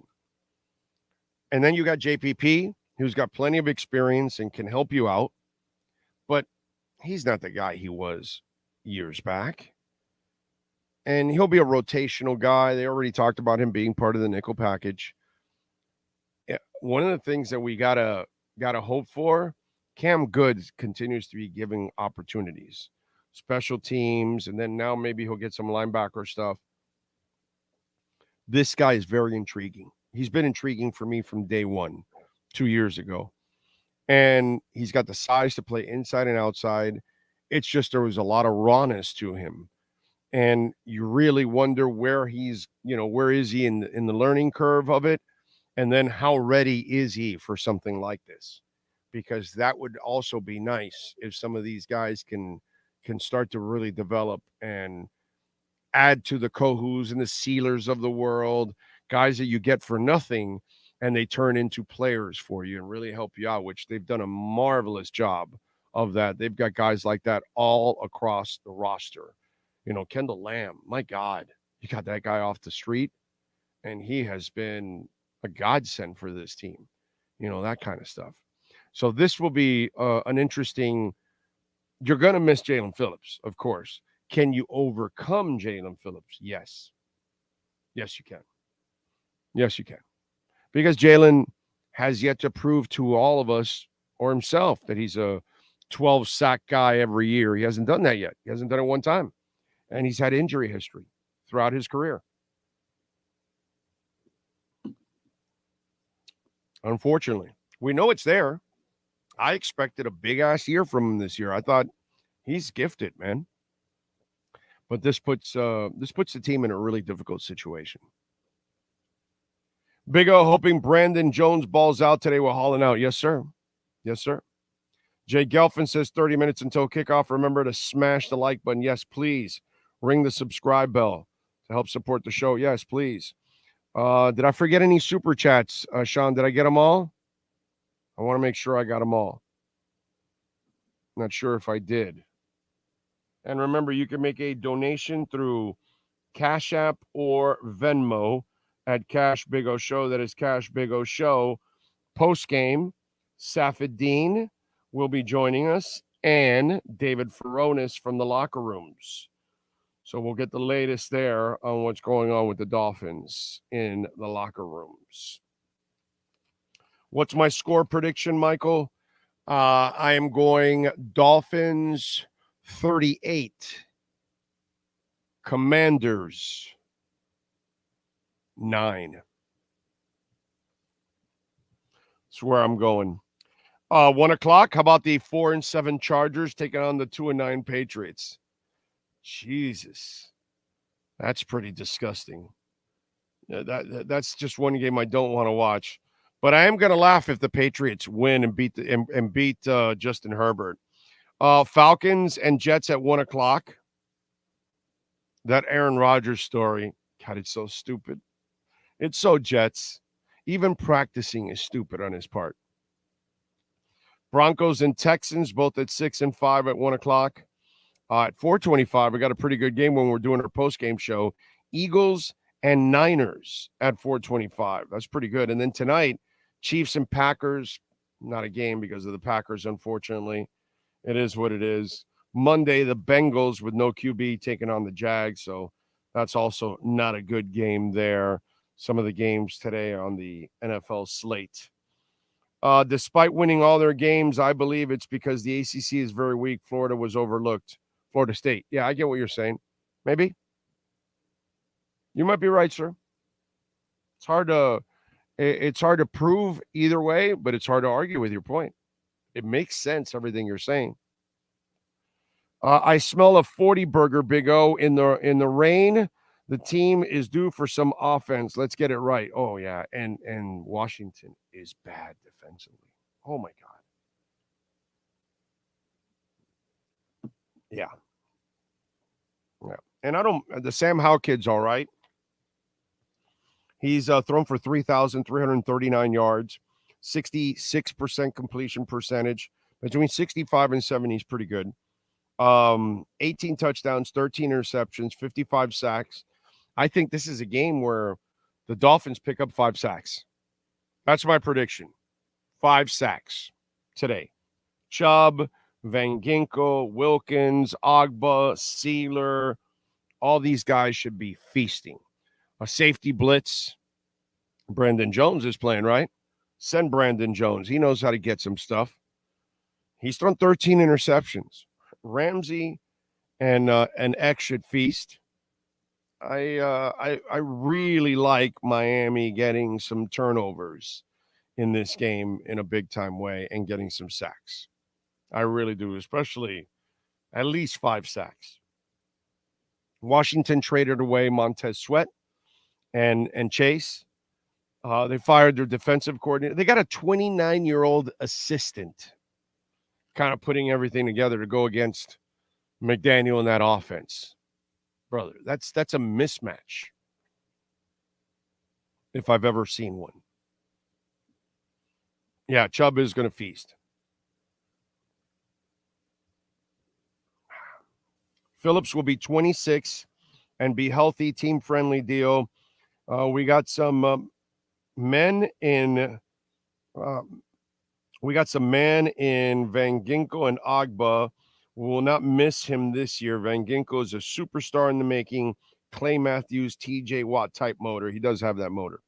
And then you got JPP, who's got plenty of experience and can help you out, but he's not the guy he was years back. And he'll be a rotational guy. They already talked about him being part of the nickel package. One of the things that we gotta hope for, Cam Goods continues to be giving opportunities, special teams, and then now maybe he'll get some linebacker stuff. This guy is very intriguing. He's been intriguing for me from day one, 2 years ago. And he's got the size to play inside and outside. It's just there was a lot of rawness to him. And you really wonder where he's, where is he in the learning curve of it? And then how ready is he for something like this? Because that would also be nice if some of these guys can start to really develop and add to the Kohus and the Sealers of the world, guys that you get for nothing, and they turn into players for you and really help you out, which they've done a marvelous job of that. They've got guys like that all across the roster. Kendall Lamb, my God, you got that guy off the street, and he has been a godsend for this team, that kind of stuff. So this will be an interesting, you're going to miss Jalen Phillips, of course. Can you overcome Jalen Phillips? Yes. Yes, you can. Yes, you can. Because Jalen has yet to prove to all of us or himself that he's a 12-sack guy every year. He hasn't done that yet. He hasn't done it one time. And he's had injury history throughout his career. Unfortunately, we know it's there. I expected a big-ass year from him this year. I thought he's gifted, man. But this puts the team in a really difficult situation. Big O hoping Brandon Jones balls out today while hauling out. Yes, sir. Yes, sir. Jay Gelfin says 30 minutes until kickoff. Remember to smash the like button. Yes, please. Ring the subscribe bell to help support the show. Yes, please. Did I forget any super chats, Sean? Did I get them all? I want to make sure I got them all. Not sure if I did. And remember, you can make a donation through Cash App or Venmo at Cash Big O Show. That is Cash Big O Show. Post-game, Safadine will be joining us and David Furonis from the locker rooms. So we'll get the latest there on what's going on with the Dolphins in the locker rooms. What's my score prediction, Michael? I am going Dolphins 38. Commanders 9. That's where I'm going. 1 o'clock. How about the 4-7 Chargers taking on the 2-9 Patriots? Jesus. That's pretty disgusting. That's just one game I don't want to watch. But I am going to laugh if the Patriots win and beat Justin Herbert. Falcons and Jets at 1 o'clock. That Aaron Rodgers story. God, it's so stupid. It's so Jets. Even practicing is stupid on his part. Broncos and Texans, both at 6 and 5 at 1 o'clock. At 4:25, we got a pretty good game when we're doing our post-game show. Eagles and Niners at 4:25. That's pretty good. And then tonight, Chiefs and Packers. Not a game because of the Packers, unfortunately. It is what it is. Monday, the Bengals with no QB taking on the Jags. So that's also not a good game there. Some of the games today on the NFL slate. Despite winning all their games, I believe it's because the ACC is very weak. Florida was overlooked. Florida State. Yeah, I get what you're saying. Maybe. You might be right, sir. It's hard to prove either way, but it's hard to argue with your point. It makes sense, everything you're saying. I smell a 40 burger, Big O, in the rain. The team is due for some offense. Let's get it right. Oh, yeah. And Washington is bad defensively. Oh, my God. Yeah. And the Sam Howell kid's all right. He's thrown for 3,339 yards, 66% completion percentage. Between 65 and 70 is pretty good. 18 touchdowns, 13 interceptions, 55 sacks. I think this is a game where the Dolphins pick up 5 sacks. That's my prediction. 5 sacks today. Chubb, Van Ginkel, Wilkins, Ogba, Sealer, all these guys should be feasting. A safety blitz. Brandon Jones is playing, right? Send Brandon Jones. He knows how to get some stuff. He's thrown 13 interceptions. Ramsey and X should feast. I really like Miami getting some turnovers in this game in a big-time way and getting some sacks. I really do, especially at least 5 sacks. Washington traded away Montez Sweat and Chase. They fired their defensive coordinator. They got a 29-year-old assistant kind of putting everything together to go against McDaniel in that offense. Brother, that's a mismatch if I've ever seen one. Yeah, Chubb is going to feast. Phillips will be 26 and be healthy, team-friendly deal. We got some men in Van Ginkel and Ogba. We will not miss him this year. Van Ginkel is a superstar in the making. Clay Matthews, TJ Watt type motor. He does have that motor.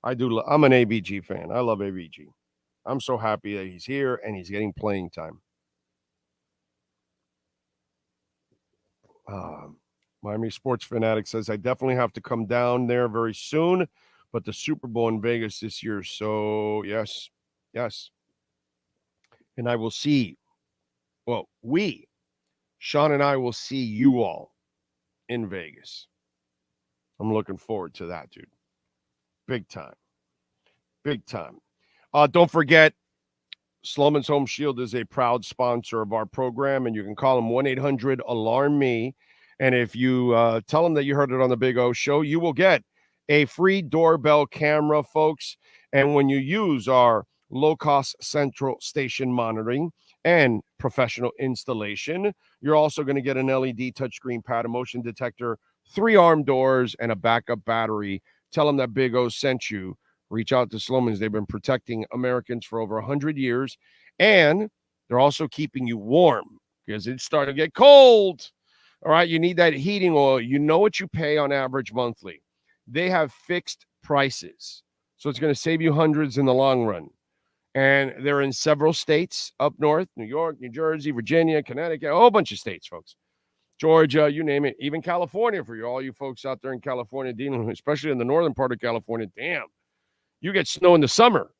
I'm an AVG fan. I love AVG. I'm so happy that he's here and he's getting playing time. Miami Sports Fanatic says, I definitely have to come down there very soon, but the Super Bowl in Vegas this year. So, yes. And I will see, Sean and I will see you all in Vegas. I'm looking forward to that, dude. Big time. Don't forget, Sloman's Home Shield is a proud sponsor of our program, and you can call them 1-800-ALARM-ME. And if you tell them that you heard it on the Big O Show, you will get a free doorbell camera, folks. And when you use our low-cost central station monitoring and professional installation, you're also going to get an LED touchscreen pad, a motion detector, 3 arm doors, and a backup battery. Tell them that Big O sent you. Reach out to Sloman's. They've been protecting Americans for over 100 years, and they're also keeping you warm because it's starting to get cold. All right, you need that heating oil. You know what you pay on average monthly. They have fixed prices, so it's going to save you hundreds in the long run. And they're in several states up north, New York, New Jersey, Virginia, Connecticut, a whole bunch of states, folks. Georgia, you name it, even California for all you folks out there in California dealing, especially in the northern part of California. Damn, you get snow in the summer.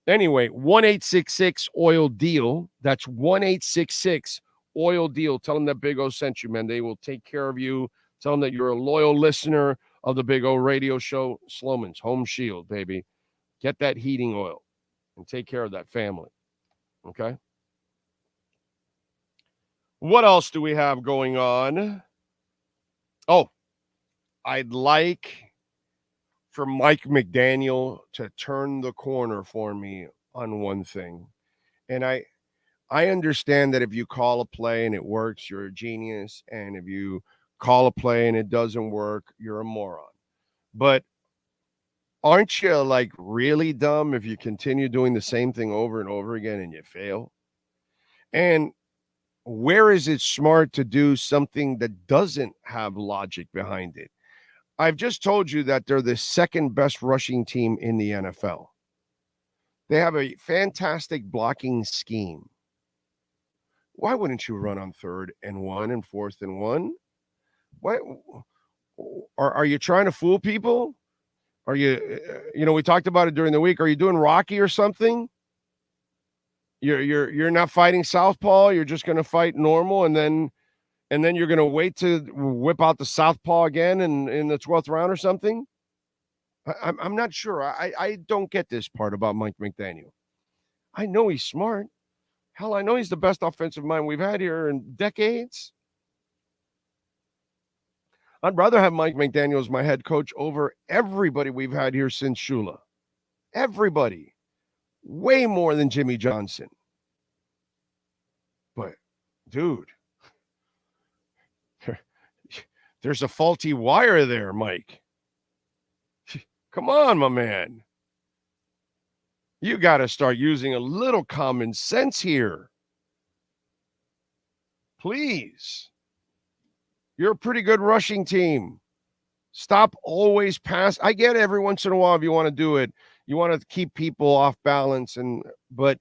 Anyway, 1-866-OIL-DEAL. That's 1-866 oil deal. Tell them that Big O sent you, man. They will take care of you. Tell them that you're a loyal listener of the Big O radio show. Sloman's Home Shield, baby. Get that heating oil and take care of that family. Okay? What else do we have going on? Oh, I'd like for Mike McDaniel to turn the corner for me on one thing. And I understand that if you call a play and it works, you're a genius. And if you call a play and it doesn't work, you're a moron. But aren't you like really dumb if you continue doing the same thing over and over again and you fail? And where is it smart to do something that doesn't have logic behind it? I've just told you that they're the second best rushing team in the NFL. They have a fantastic blocking scheme. Why wouldn't you run on 3rd and 1 and 4th and 1? Why are you trying to fool people? Are you, we talked about it during the week. Are you doing Rocky or something? You're not fighting southpaw. You're just going to fight normal, and then you're going to wait to whip out the southpaw again in the 12th round or something. I'm not sure. I don't get this part about Mike McDaniel. I know he's smart. Hell, I know he's the best offensive mind we've had here in decades. I'd rather have Mike McDaniel as my head coach over everybody we've had here since Shula. Everybody. Way more than Jimmy Johnson. But, dude, there's a faulty wire there, Mike. Come on, my man. You got to start using a little common sense here. Please. You're a pretty good rushing team. Stop always pass. I get it every once in a while if you want to do it. You want to keep people off balance, but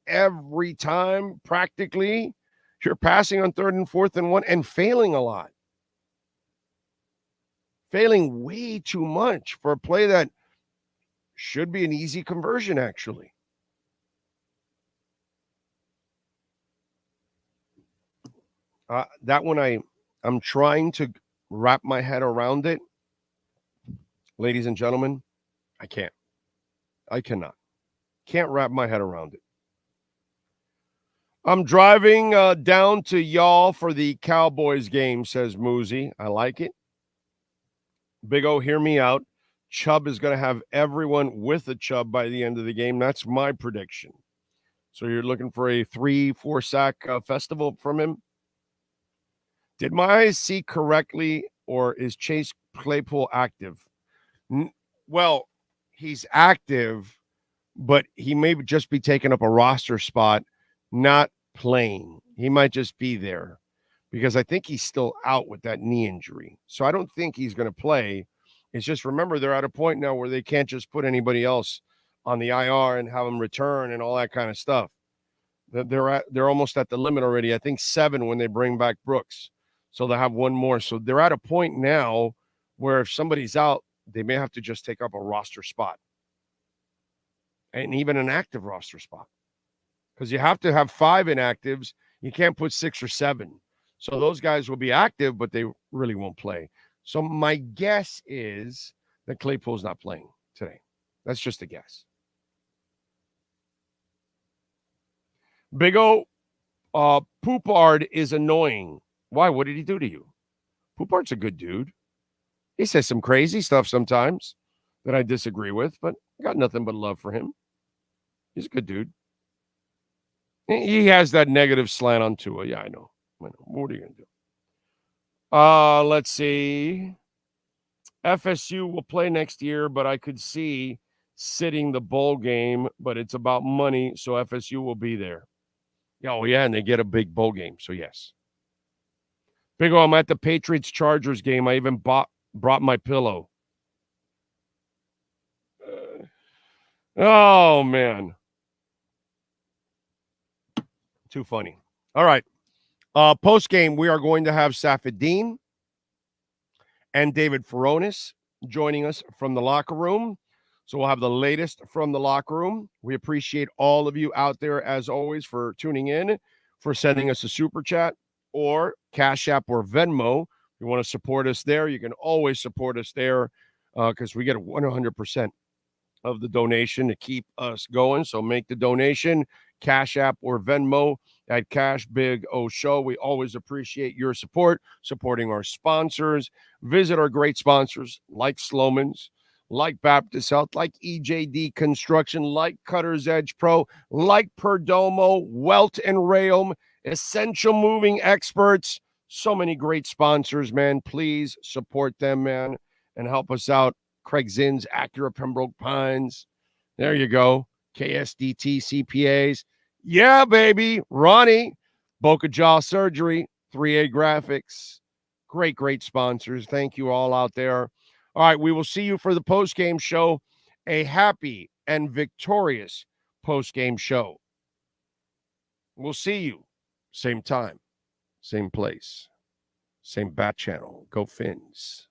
every time, practically, you're passing on 3rd and 4th and 1 and failing a lot. Failing way too much for a play that should be an easy conversion, actually. That one, I'm trying to wrap my head around it. Ladies and gentlemen, I can't. I cannot. Can't wrap my head around it. I'm driving down to y'all for the Cowboys game, says Moosey. I like it. Big O, hear me out. Chubb is going to have everyone with a Chubb by the end of the game. That's my prediction. So you're looking for a 3-4 sack festival from him? Did my eyes see correctly, or is Chase Claypool active? Well, he's active, but he may just be taking up a roster spot, not playing. He might just be there because I think he's still out with that knee injury. So I don't think he's going to play. It's just, remember, they're at a point now where they can't just put anybody else on the IR and have them return and all that kind of stuff. They're almost at the limit already. I think 7 when they bring back Brooks. So they'll have one more. So they're at a point now where if somebody's out, they may have to just take up a roster spot. And even an active roster spot. Because you have to have 5 inactives. You can't put 6 or 7. So those guys will be active, but they really won't play. So my guess is that Claypool's not playing today. That's just a guess. Big O, Poupard is annoying. Why? What did he do to you? Poupard's a good dude. He says some crazy stuff sometimes that I disagree with, but I got nothing but love for him. He's a good dude. He has that negative slant on Tua. Yeah, I know. What are you going to do? Let's see. FSU will play next year, but I could see sitting the bowl game, but it's about money, so FSU will be there. Oh, yeah, and they get a big bowl game, so yes. Big O, I'm at the Patriots-Chargers game. I even brought my pillow. Oh, man. Too funny. All right. Post-game, we are going to have Safadine and David Furones joining us from the locker room. So we'll have the latest from the locker room. We appreciate all of you out there, as always, for tuning in. for sending us a super chat or Cash App or Venmo. If you want to support us there, you can always support us there because we get 100% of the donation to keep us going. So make the donation, Cash App or Venmo at Cash Big O Show. We always appreciate your support, supporting our sponsors. Visit our great sponsors like Sloman's, like Baptist Health, like EJD Construction, like Cutter's Edge Pro, like Perdomo, Welt and Rayom, Essential Moving Experts. So many great sponsors, man. Please support them, man, and help us out. Craig Zinn's, Acura, Pembroke Pines. There you go. KSDT CPAs. Yeah, baby. Ronnie, Boca Jaw Surgery, 3A Graphics. Great sponsors. Thank you all out there. All right, we will see you for the post-game show. A happy and victorious post-game show. We'll see you. Same time, same place, same bat channel. Go Fins.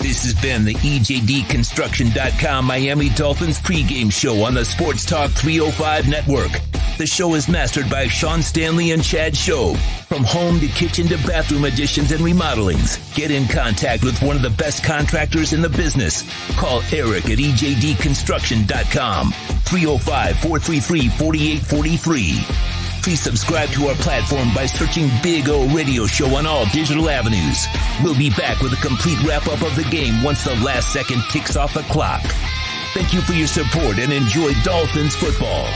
This has been the EJDConstruction.com Miami Dolphins pregame show on the Sports Talk 305 network. The show is mastered by Sean Stanley and Chad Shobe. From home to kitchen to bathroom additions and remodelings, get in contact with one of the best contractors in the business. Call Eric at EJDConstruction.com, 305-433-4843. Please subscribe to our platform by searching Big O Radio Show on all digital avenues. We'll be back with a complete wrap-up of the game once the last second ticks off the clock. Thank you for your support and enjoy Dolphins football.